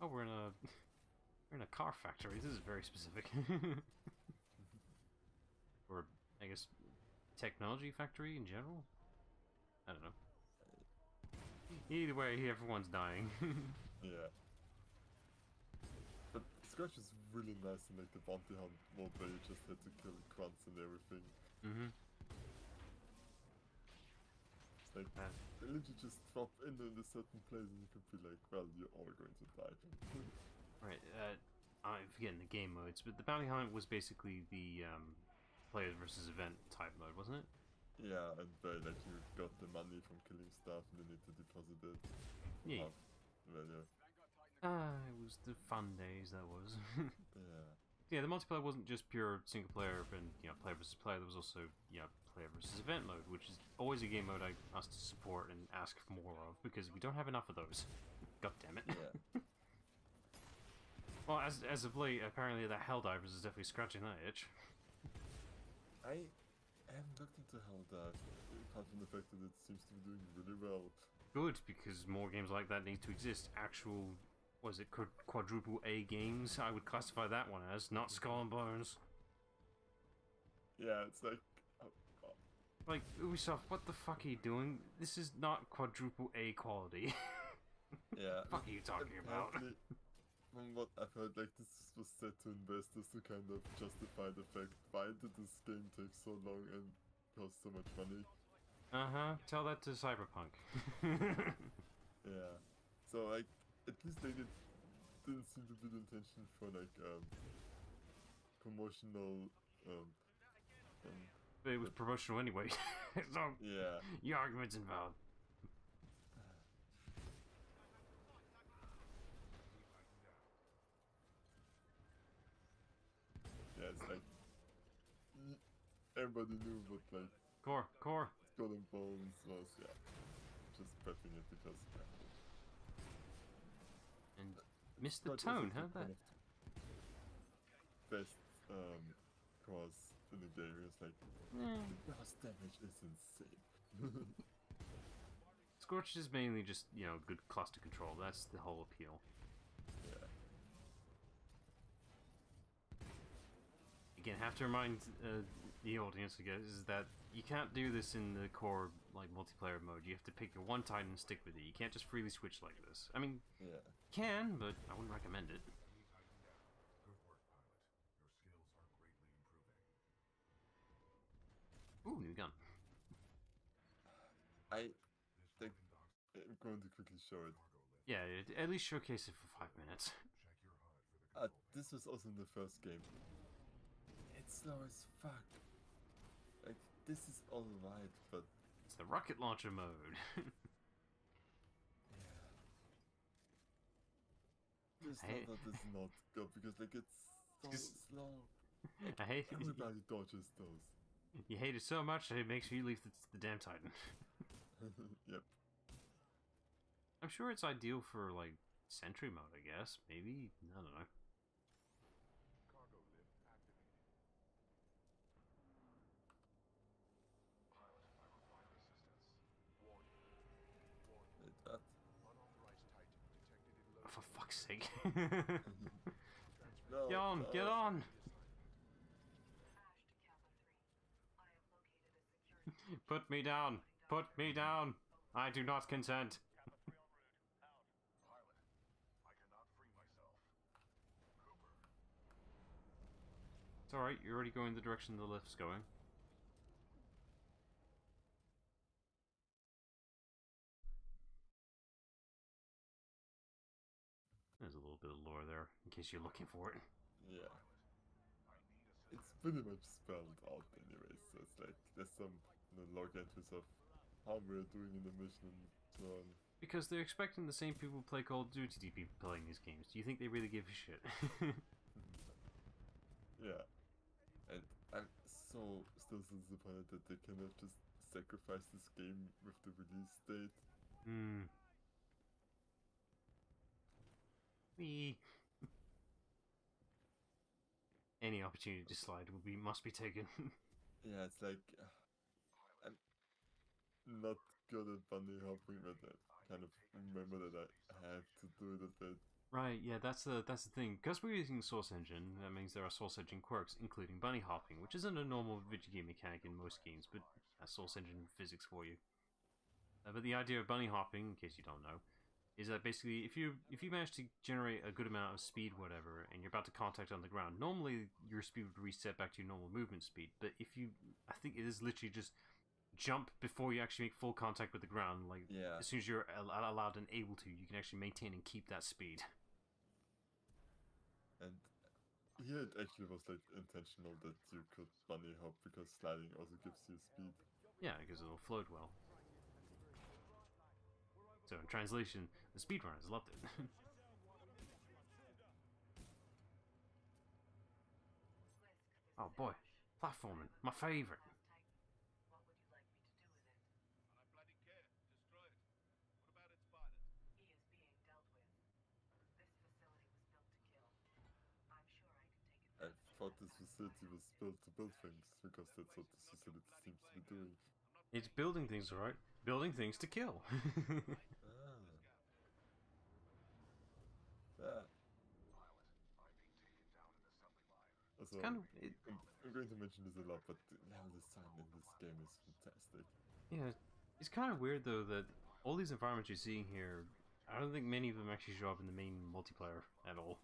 Oh, we're in a car factory. This is very specific. Or I guess technology factory in general. I don't know. Either way, everyone's dying. Yeah. But Scorch is really nice in like the bounty hunt mode where you just had to kill grunts and everything. Mm-hmm. It's like they literally just drop in a certain place and you can be like, well, you're all going to die. Right. I'm forgetting the game modes, but the bounty hunt was basically the players versus event type mode, wasn't it? Yeah, and where like you got the money from killing stuff and you need to deposit it. Yeah. Half value. It was the fun days. That was. Yeah. Yeah, the multiplayer wasn't just pure single player and player versus player. There was also player versus event mode, which is always a game mode I ask to support and ask for more of because we don't have enough of those. God damn it. Yeah. Well, as of late, apparently that Helldivers is definitely scratching that itch. I haven't looked into Helldive, apart from the fact that it seems to be doing really well. Good, because more games like that need to exist. Actual, was it quadruple A games? I would classify that one as, not Skull and Bones. Yeah, it's like... Like, Ubisoft, what the fuck are you doing? This is not quadruple A quality. Yeah. What the fuck are you talking about? Apparently, from what I've heard, like this was set to investors to kind of justify the fact why did this game take so long and cost so much money. Uh-huh, tell that to Cyberpunk. Yeah. So like, at least they didn't seem to be the intention for like promotional But it was promotional anyway, so yeah. your argument's invalid. Yeah, it's like everybody knew what like Core. Skull and Bones was, yeah. Just prepping it because And missed the Scorch is tone, like huh? one That. of the best cores in the game. It's like the blast damage is insane. Scorch is mainly just, good cluster control. That's the whole appeal. Yeah. Again, have to remind the audience, I guess, is that you can't do this in the core like multiplayer mode. You have to pick your one Titan and stick with it. You can't just freely switch like this. I mean, Yeah. you can, but I wouldn't recommend it. Good work, pilot. Your skills are greatly improving. Ooh, new gun. I This think loading dock I'm going to quickly show it. cargo lift. Yeah, at least showcase it for 5 minutes. Check your HUD for the this was also in the first game. It's slow as fuck. Like, this is alright, but It's the rocket launcher mode. yeah. Just Hey. know that is not good because like it's so Just- slow. I hate it. Everybody dodges those. You hate it so much that it makes you leave the damn Titan. Yep. I'm sure it's ideal for like sentry mode, I guess. Maybe, I don't know. Cargo lift activated. Pilot, I require assistance. Warning. Warning. Like that. Unauthorized Titan detected in low. For fuck's sake. No, Get on, no. get on! Ash to Kappa 3. I have located a security. Put me down! Put me down! I do not consent. Pilot, I cannot free myself. Cooper. It's alright, you're already going the direction the lift's going. There's a little bit of lore there, in case you're looking for it. Yeah. It's pretty much spelled out anyways, so it's like there's some log entries of how we're doing in the mission and so on. Because they're expecting the same people who play Call of Duty to be playing these games. Do you think they really give a shit? Yeah. And I'm so still disappointed that they cannot just sacrifice this game with the release date. Hmm. Me. Any opportunity to slide must be taken. Yeah, it's like I'm not good at bunny hopping, but I kind of remember that I have to do it a bit. Right, yeah, that's the thing. Because we're using Source Engine, that means there are Source Engine quirks, including bunny hopping, which isn't a normal video game mechanic in most games, but that's Source Engine physics for you. But the idea of bunny hopping, in case you don't know, is that basically if you manage to generate a good amount of speed, whatever, and you're about to contact on the ground, normally your speed would reset back to your normal movement speed. But if you, I think it is literally just jump before you actually make full contact with the ground. Like Yeah. as soon as you're allowed and able to, you can actually maintain and keep that speed. And here it actually was like intentional that you could bunny hop because sliding also gives you speed. Yeah, because it'll float well. So in translation, the speedrunners loved it. Oh boy, platforming, my favorite. What would you like me to do with it? And I bloody care. Destroy it. What about its pilot? He is being dealt with. This facility was built to kill. I'm sure I can take it. I thought this facility was built to build things because that's what this facility seems to be doing. It's building things, alright? Building things to kill. Yeah. Pilot, I'm being taken down in assembly line. Also, kind of I'm going to mention this a lot, but the level design in this game is fantastic. yeah. It's kind of weird though that all these environments you're seeing here, I don't think many of them actually show up in the main multiplayer at all.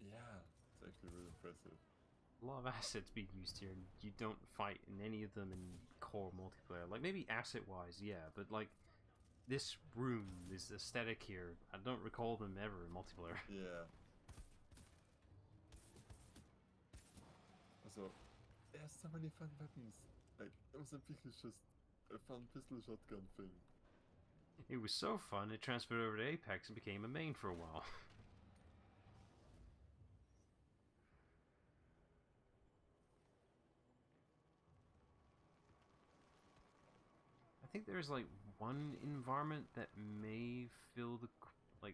Yeah, it's actually really impressive. A lot of assets being used here, and you don't fight in any of them in core multiplayer. Like maybe asset-wise, yeah, but like this room, this aesthetic here, I don't recall them ever in multiplayer. Yeah. Also, there's so many fun weapons. Like, Mozambique is just a fun pistol shotgun thing. It was so fun, it transferred over to Apex and became a main for a while. I think there's like one environment that may fill the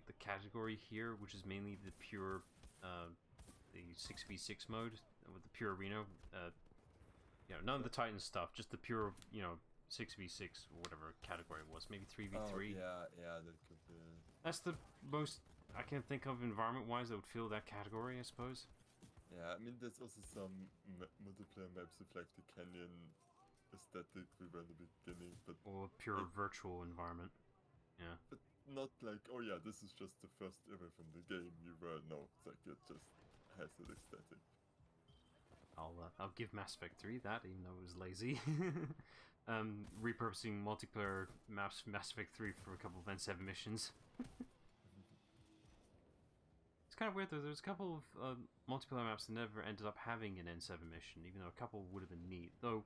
the category here, which is mainly the pure the 6v6 mode with the pure arena. You know, none of the Titan stuff, just the pure, you know, 6v6 or whatever category it was, maybe 3v3. Oh, yeah, that could be. That's the most I can think of environment-wise that would fill that category, I suppose. Yeah, I mean, there's also some multiplayer maps with like the canyon aesthetic we were in the beginning, but Or pure virtual environment. Yeah. but not like, oh yeah, this is just the first ever from the game. You were no, it's like it just has that aesthetic. I'll give Mass Effect 3 that, even though it was lazy. Repurposing multiplayer maps from Mass Effect 3 for a couple of N7 missions. It's kind of weird though. There's a couple of multiplayer maps that never ended up having an N7 mission, even though a couple would have been neat. Though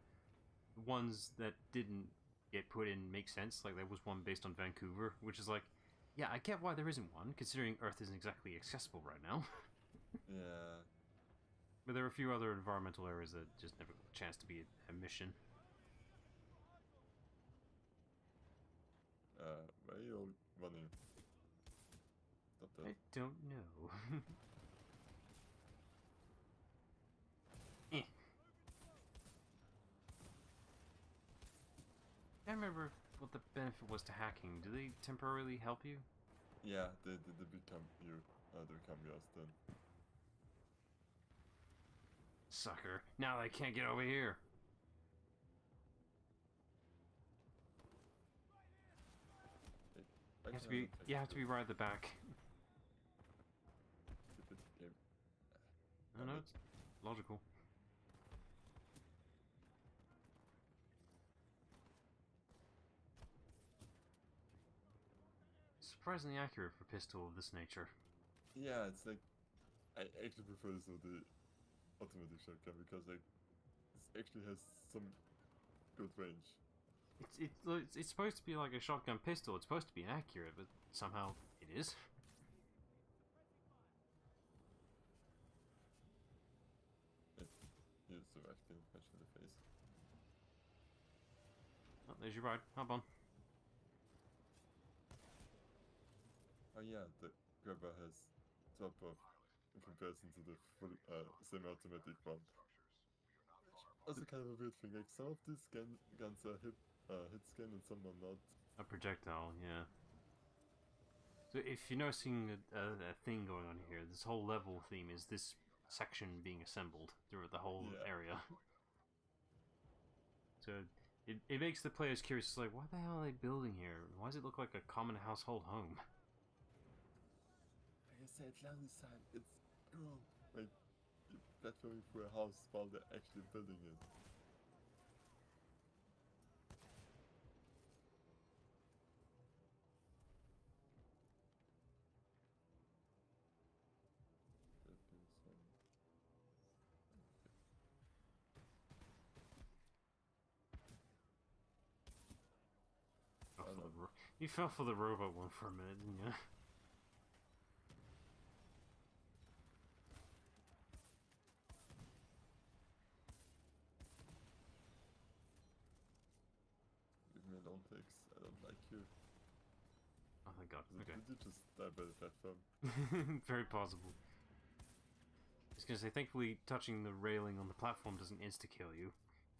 the ones that didn't get put in make sense. Like there was one based on Vancouver, which is like, yeah, I get why there isn't one, considering Earth isn't exactly accessible right now. Yeah. But there are a few other environmental areas that just never got a chance to be a mission. Where are you all running? Stop that. I don't know. Eh. I can't remember what the benefit was to hacking. Do they temporarily help you? Yeah, they become you. They become yours then. Sucker. Now they can't get over here. You have to be right at the back. Stupid game. I know, it's logical. Surprisingly accurate for a pistol of this nature. Yeah, it's like I actually prefer this over the automatic shotgun because like this actually has some good range. It's supposed to be like a shotgun pistol. It's supposed to be inaccurate, but somehow it is. You survived getting punched in the face. Oh, there's your ride. Hop on. Oh yeah, the grabber has top of in comparison to the full semi-automatic one. Also kind of a weird thing. Like some of these guns are hit scan and some are not. A projectile, yeah. So if you're noticing a thing going on here, this whole level theme is this section being assembled throughout the whole area. So it makes the players curious. It's like, what the hell are they building here? Why does it look like a common household home? Like I said, loudly sign, it's cool. Like platforming for a house while they're actually building it. You fell for the robot one for a minute, didn't you? Leave me alone, Tex. I don't like you. Oh, thank God. Okay. Did you just die by the platform? Very possible. I was gonna say, thankfully, touching the railing on the platform doesn't insta-kill you.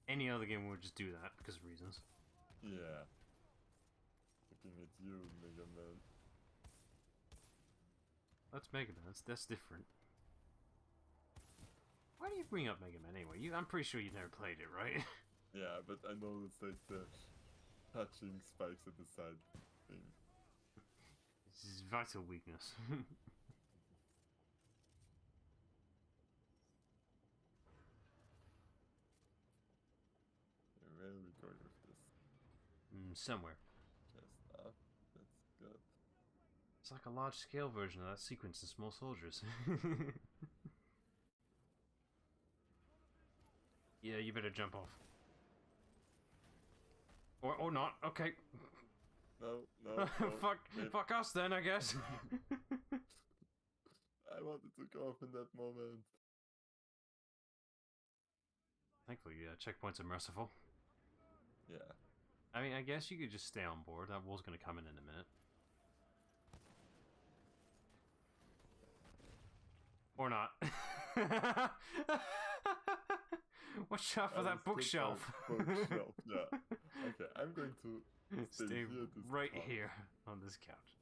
Any other game would just do that because of reasons. Yeah. Looking at you, Mega Man. That's Mega Man. That's different. Why do you bring up Mega Man anyway? I'm pretty sure you never played it, right? Yeah, but I know it's like the touching spikes at the side thing. This is vital weakness. Where are we going with this? Somewhere. Just up. That's good. It's like a large-scale version of that sequence in Small Soldiers. Yeah, you better jump off. Or not. Okay. No. Fuck us then, I guess. I wanted to go off in that moment. Thankfully, checkpoints are merciful. Yeah. I mean, I guess you could just stay on board. That wall's gonna come in a minute. Or not. Watch out for that bookshelf. Bookshelf, yeah. Okay, I'm going to stay here this right couch. here on this couch.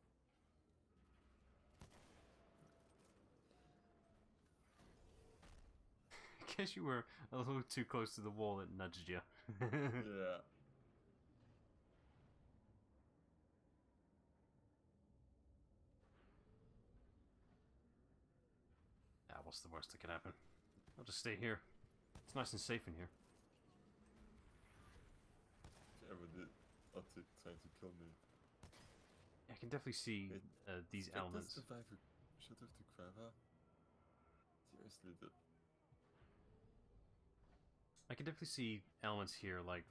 I guess you were a little too close to the wall that nudged you. Yeah. What's the worst that could happen? I'll just stay here. It's nice and safe in here. If ever did Optic trying to kill me. I can definitely see Wait, these get elements. This survivor Should have to Quiver. Seriously, I can definitely see elements here, like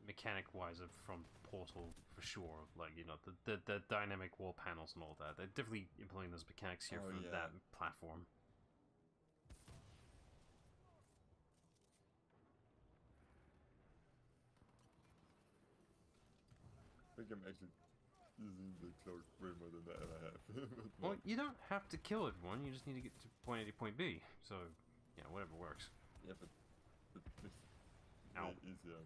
mechanic-wise, from Portal for sure. Like, you know, the dynamic wall panels and all that. They're definitely implementing those mechanics here Oh, for yeah. that platform. I think I'm actually using the cloak way more than I ever have. But Well, no. you don't have to kill everyone. You just need to get to point A to point B. So, yeah, whatever works. Yeah, but it makes it Ow. way easier.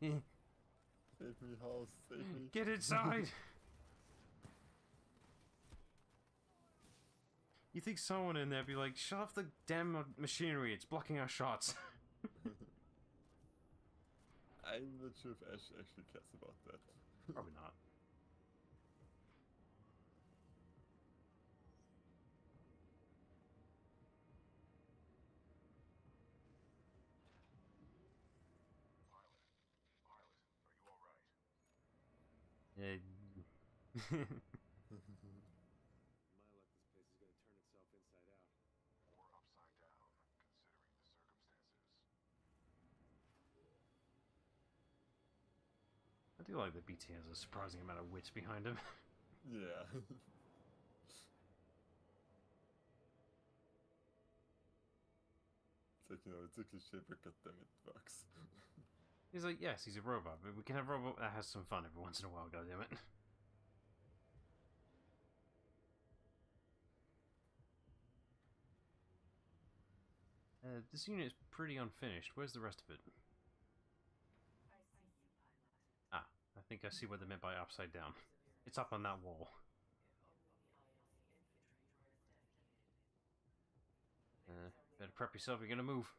Save me, house, save me. Get inside! You think someone in there be like, shut off the damn machinery, it's blocking our shots. I'm not sure if Ash actually cares about that. Probably not. Pilot, are you alright? My luck, this place is gonna turn itself inside out. Or upside down, considering the circumstances. I do like that BT has a surprising amount of wit behind him. Yeah. It's like, you know, it's a cliche, but goddammit, it works. He's like, yes, he's a robot, but we can have a robot that has some fun every once in a while, goddammit. This unit is pretty unfinished. Where's the rest of it? I see you, pilot. Ah, I think I see what they meant by upside down. It's up on that wall. Better prep yourself, you're gonna move.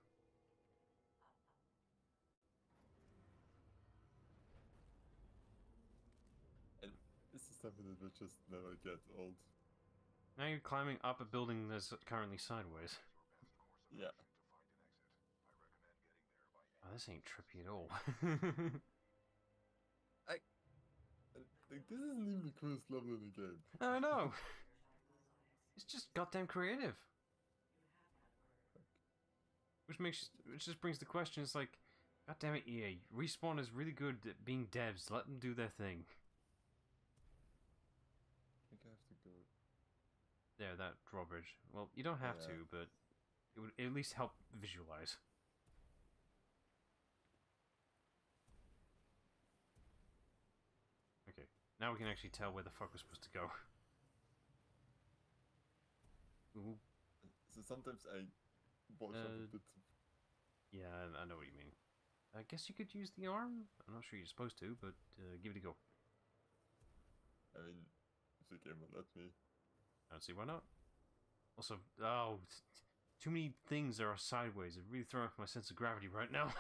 And this is something that will just never get old. Now you're climbing up a building that's currently sideways. Yeah. Oh, this ain't trippy at all. Like, this isn't even the coolest level in the game. I know. It's just goddamn creative. Which just brings the question, it's like, goddamn it, EA, Respawn is really good at being devs, let them do their thing. I think I have to go. There, that drawbridge. Well, you don't have Yeah. to, but it would at least help visualize. Okay, now we can actually tell where the fuck we're supposed to go. Ooh, So sometimes I watch off a bit. yeah, I know what you mean. I guess you could use the arm? I'm not sure you're supposed to, but give it a go. I mean, if the game will let me. I don't see why not. Also, oh, too many things that are sideways. It's really throwing off my sense of gravity right now.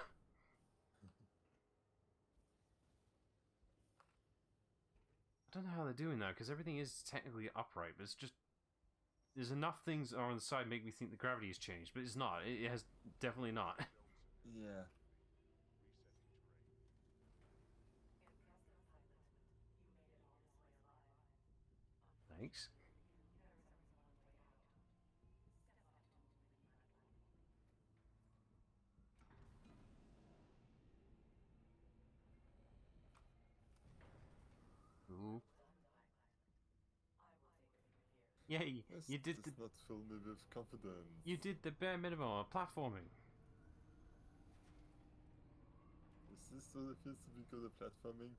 I don't know how they're doing that, because everything is technically upright, but it's just... There's enough things on the side make me think the gravity has changed, but it's not. It has definitely not. Yeah. Thanks. Ooh. Yay! This You did does not fill me with confidence. You did the bare minimum on platforming. Is this what it feels to be good at platforming?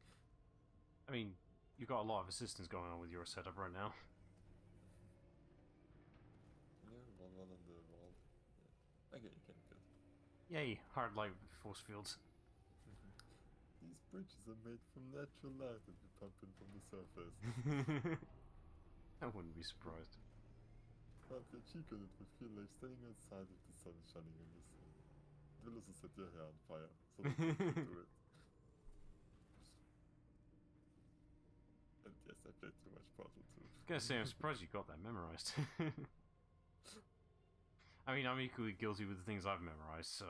I mean, you've got a lot of assistance going on with your setup right now. Yeah, one on the wall. Yeah. Okay, you can get. Yay! Hard light force fields. These bridges are made from natural light that we pump in from the surface. I wouldn't be surprised. But the cheek on it would feel like standing outside with the sun shining on the sun. It will also set your hair on fire, so don't do it. And yes, I played too much Portal 2. I was gonna say, I'm surprised you got that memorized. I mean, I'm equally guilty with the things I've memorized, so...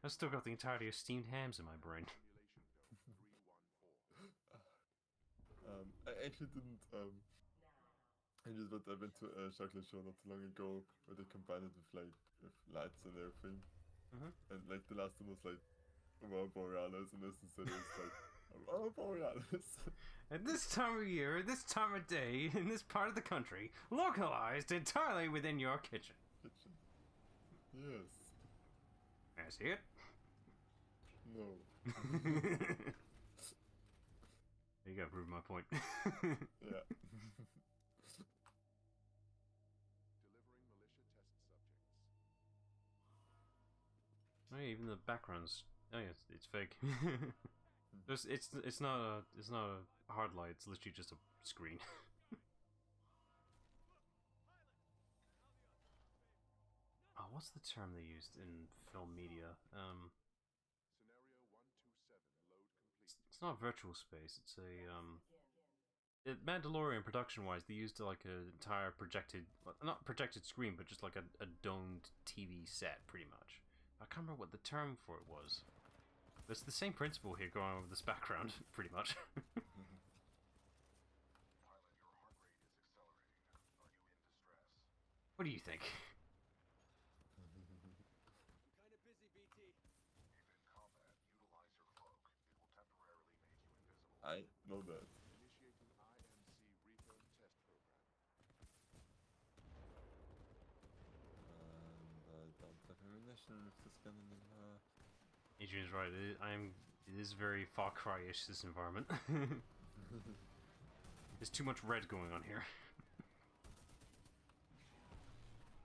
I've still got the entirety of steamed hams in my brain. I actually didn't. I just I went to a chocolate show not too long ago where they combined it with lights and everything, and like the last one was like Aurora Borealis, and this instead it's like Aurora Borealis. At this time of year, this time of day, in this part of the country, localized entirely within your kitchen. Yes. I see it. No. There you go, prove my point. Yeah. Delivering militia test subjects. Oh, yeah, even the backgrounds. Oh yeah, it's fake. It's not a hard light. It's literally just a screen. Oh, what's the term they used in film media? Scenario 127 load complete. It's not virtual space. It's a Mandalorian production-wise, they used like an entire projected, not projected screen, but just like a domed TV set, pretty much. I can't remember what the term for it was. But it's the same principle here going on with this background, pretty much. Pilot, your heart rate is accelerating. Are you in distress? What do you think? I'm kind of busy, BT. If in combat, utilize your cloak. It will temporarily make you invisible. I know that. Initiating IMC Reaper test program. And I don't have ammunition with this gun anymore. Adrian's right. It is very Far Cry-ish, this environment. There's too much red going on here.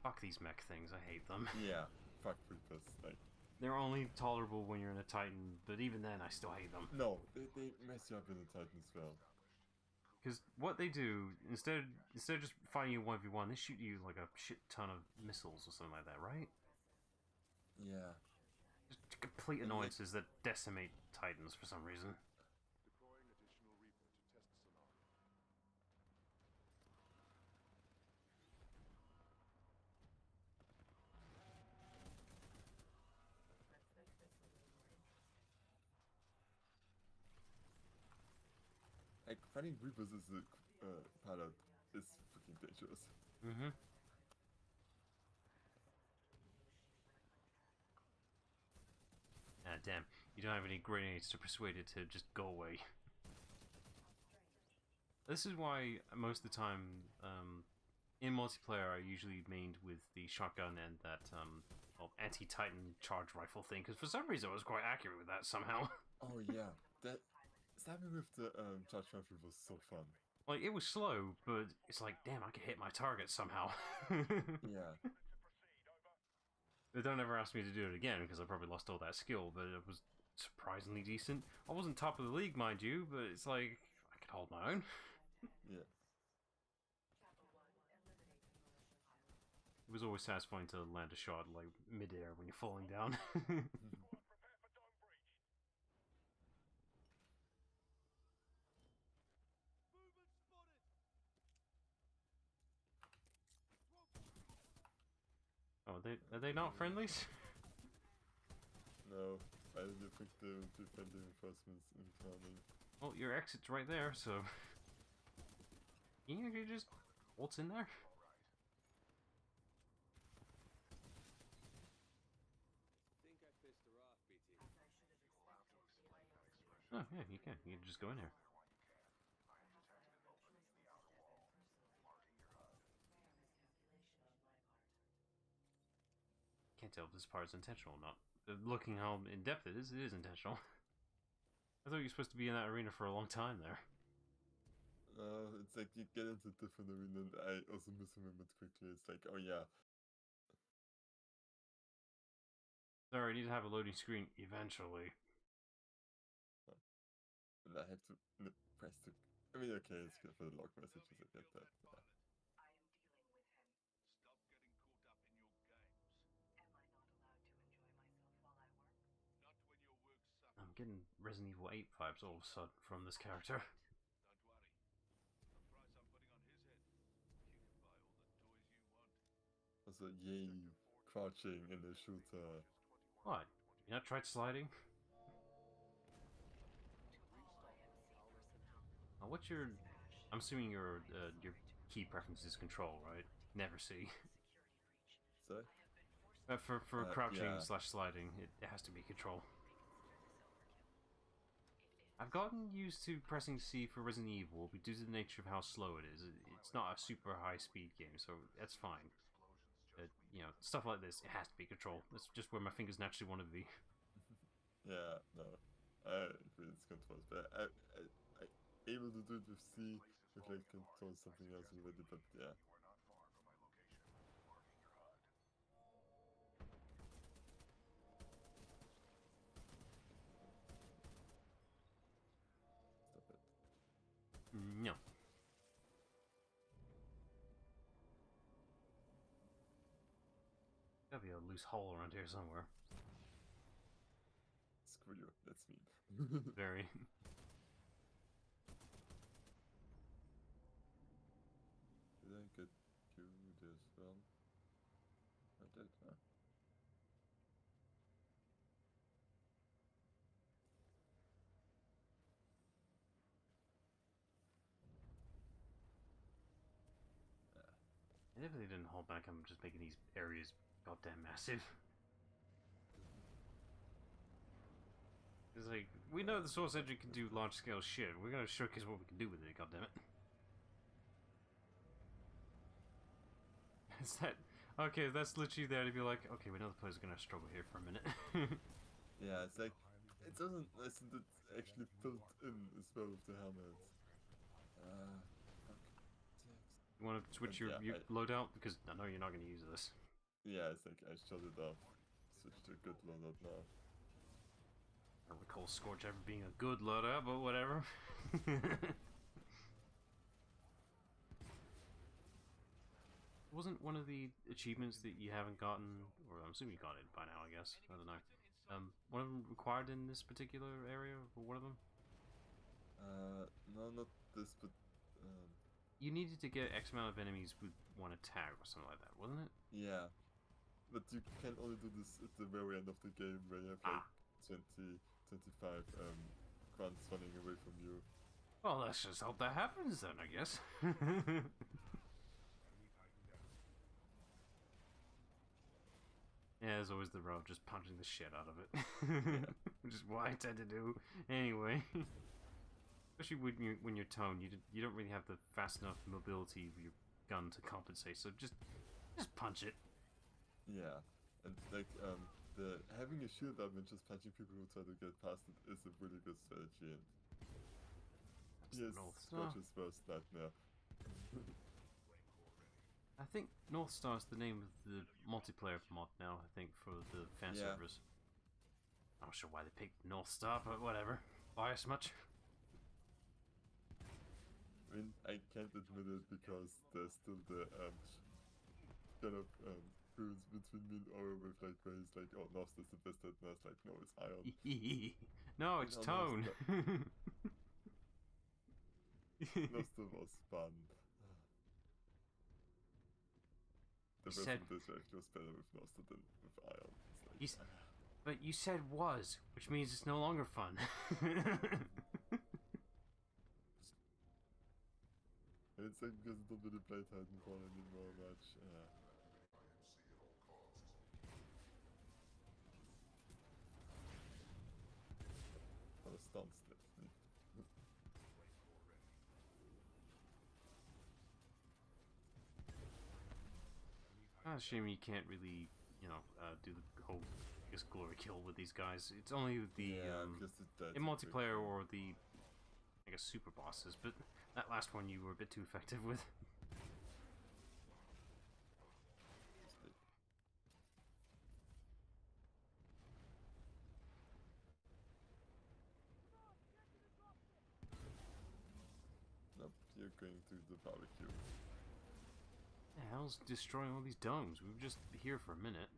Fuck these mech things. I hate them. Yeah. Fuck Reapers. Like. They're only tolerable when you're in a Titan, but even then, I still hate them. No, they mess you up in the Titan as well. Because what they do, instead of just fighting you 1v1, they shoot you like a shit ton of missiles or something like that, right? Yeah. Just complete annoyances that decimate Titans for some reason. Deploying additional Reaper to test sonar. Like, fighting Reapers as a pilot is freaking dangerous. Mm-hmm. Ah, damn. You don't have any grenades to persuade it to just go away. This is why most of the time, in multiplayer, I usually mained with the shotgun and that, well, anti-Titan charge rifle thing, because for some reason I was quite accurate with that somehow. Oh yeah, that stabbing with the charge rifle was so fun. Like, it was slow, but it's like, damn, I can hit my target somehow. Yeah. They don't ever ask me to do it again, because I probably lost all that skill, but it was surprisingly decent. I wasn't top of the league, mind you, but it's like, I could hold my own. Yeah. It was always satisfying to land a shot, like, mid-air when you're falling down. Oh, are they not friendlies? No, I didn't think they would be friendly reinforcements incoming. Well, your exit's right there, so... You just waltz in there? Think I pissed her off, BT. Oh, yeah, you can. You can just go in here. Can't tell if this part is intentional or not. Looking how in-depth it is intentional. I thought you were supposed to be in that arena for a long time there. It's like you get into a different arena and I also misremembered quickly. It's like, oh yeah. Sorry, I need to have a loading screen eventually. And I have to press the... I mean, okay, it's good for the log messages, I get that. Yeah. I am dealing with him. Stop getting caught up in your games. Am I not allowed to enjoy myself while I work? Not when your work suffers. I'm getting Resident Evil 8 vibes all of a sudden from this character. Don't worry. The price I'm putting on his head, you can buy all the toys you want. Also, yay, crouching in the shooter. What? You not tried sliding? To all IMC personnel, Oh, what what's your? I'm assuming your key preference is control, right? Never see. Sorry? For crouching yeah. / sliding, it has to be control. I've gotten used to pressing C for Resident Evil, but due to the nature of how slow it is, it's not a super high speed game, so that's fine. You know, stuff like this, it has to be control. That's just where my fingers naturally want to be. Yeah, no. I agree, it's controls, but I able to do it with C, with like control something else already, but yeah. You are not far from my location. Marking your HUD. Stop it. No. Gotta be a loose hole around here somewhere. Screw you, that's mean. Very. Did I get you this one? I did, huh? I definitely didn't hold back. I'm just making these areas goddamn massive. It's like, we know the Source Engine can do large scale shit. We're gonna showcase what we can do with it, goddammit. Is that... Okay, that's literally there to be like, okay, we know the players are gonna struggle here for a minute. Yeah, it's like, it doesn't, isn't it actually built in as well with the helmet? Fuck. You wanna switch your loadout? Because I know you're not gonna use this. Yeah, it's like, I shut it off. Switch to a good loadout now. I don't recall Scorch ever being a good loadout, but whatever. Wasn't one of the achievements that you haven't gotten, or I'm assuming you got it by now, I guess, I don't know. One of them required in this particular area, or one of them? No, not this, but, You needed to get X amount of enemies with one attack, or something like that, wasn't it? yeah. But you can only do this at the very end of the game, where you have like 20, 25 grunts running away from you. Well, let's just hope that happens then, I guess. Yeah, there's always the road, just punching the shit out of it. Which is what I tend to do anyway. Especially when you're toned, you don't really have the fast enough mobility of your gun to compensate, so just punch it. Yeah, and like the having a shield up and just punching people who try to get past it is a really good strategy. And yes, Scorch's worst nightmare. I think North Star is the name of the multiplayer mod now, I think, for the fan servers. I'm not sure why they picked North Star, but whatever. Bias much? I mean, I can't admit it because there's still the kind of difference between me and Oro with like where he's like, oh, North Star's the best at, and I was like, no, it's Ion. No, it's Tone. North Star was fun. The version this actually was better with North Star than with Ion. It's like, but you said was, which means it's no longer fun. It's like because I don't really play Titanfall anymore much. Oh, stunts definitely. It's a shame you can't really, you know, do the whole, I guess, glory kill with these guys. It's only the in multiplayer or the, I guess, super bosses. But that last one you were a bit too effective with. Nope, you're going to the barbecue. The hell's destroying all these domes? We were just here for a minute.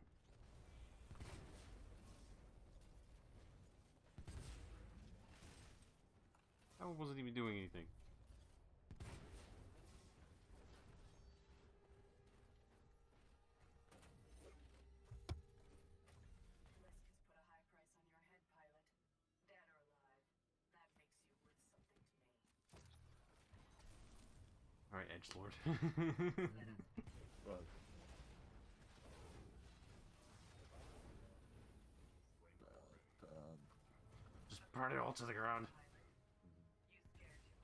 I wasn't even doing anything. Leskins put a high price on your head, pilot. Dead or alive, that makes you worth something to me. right, edgelord. But Just burn it all to the ground.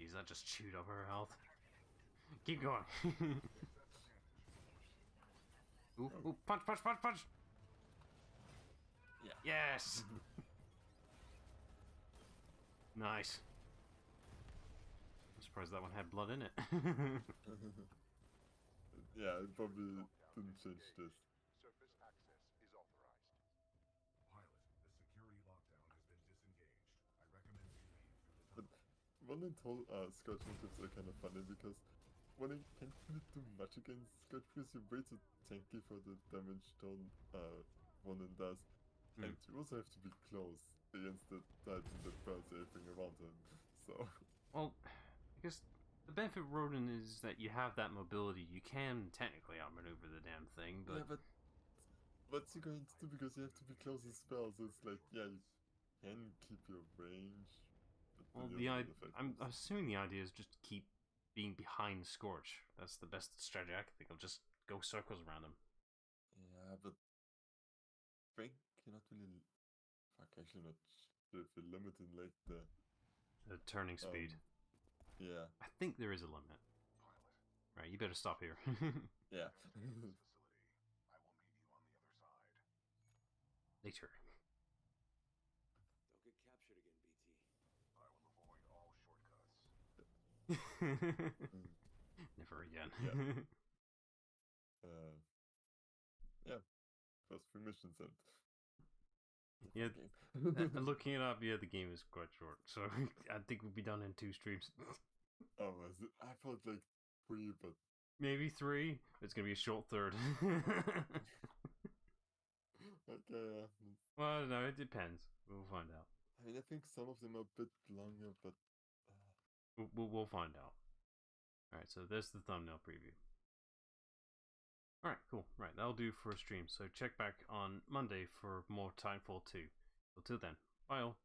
Jeez, that just chewed up her health. Keep going. Ooh, ooh, punch, punch, punch, punch! yeah. Yes! Nice. I'm surprised that one had blood in it. Yeah, it probably didn't change this. Surface access is authorized. Pilot, the security lockdown has been disengaged. I recommend you leave through the But tunnel. one and all, scorching tips are kind of funny because when you can't really do much against Scorch because you're way too tanky for the damage Stone one and does. And you also have to be close against the Titan that burns everything around him. So Well, I guess the benefit of Rodin is that you have that mobility. You can technically outmaneuver the damn thing, but... yeah, but what's you going to do because you have to be close as well, so it's like, yeah, you can keep your range, but Well, then you're also I'm effective. assuming the idea is just to keep being behind Scorch. That's the best strategy I can think of. Just go circles around him. Yeah, but Frank cannot really. Fuck, actually not sure if you're limiting like the. The turning speed. Yeah. I think there is a limit. Pilot. Right, you better stop here. Yeah. Facility. I will meet you on the other side. Later. Don't get captured again, BT. I will avoid all shortcuts. Never again. Yeah. Yeah. First 3 missions and. Yeah, Game. looking it up, yeah, the game is quite short, so I think we'll be done in 2 streams. Oh, was it? I thought like 3, but. Maybe 3. It's gonna be a short third. Okay, yeah. Well, no, it depends. We'll find out. I mean, I think some of them are a bit longer, but. We'll find out. Alright, so there's the thumbnail preview. Alright, cool. Right, that'll do for a stream. So check back on Monday for more Titanfall 2. Until then, bye all.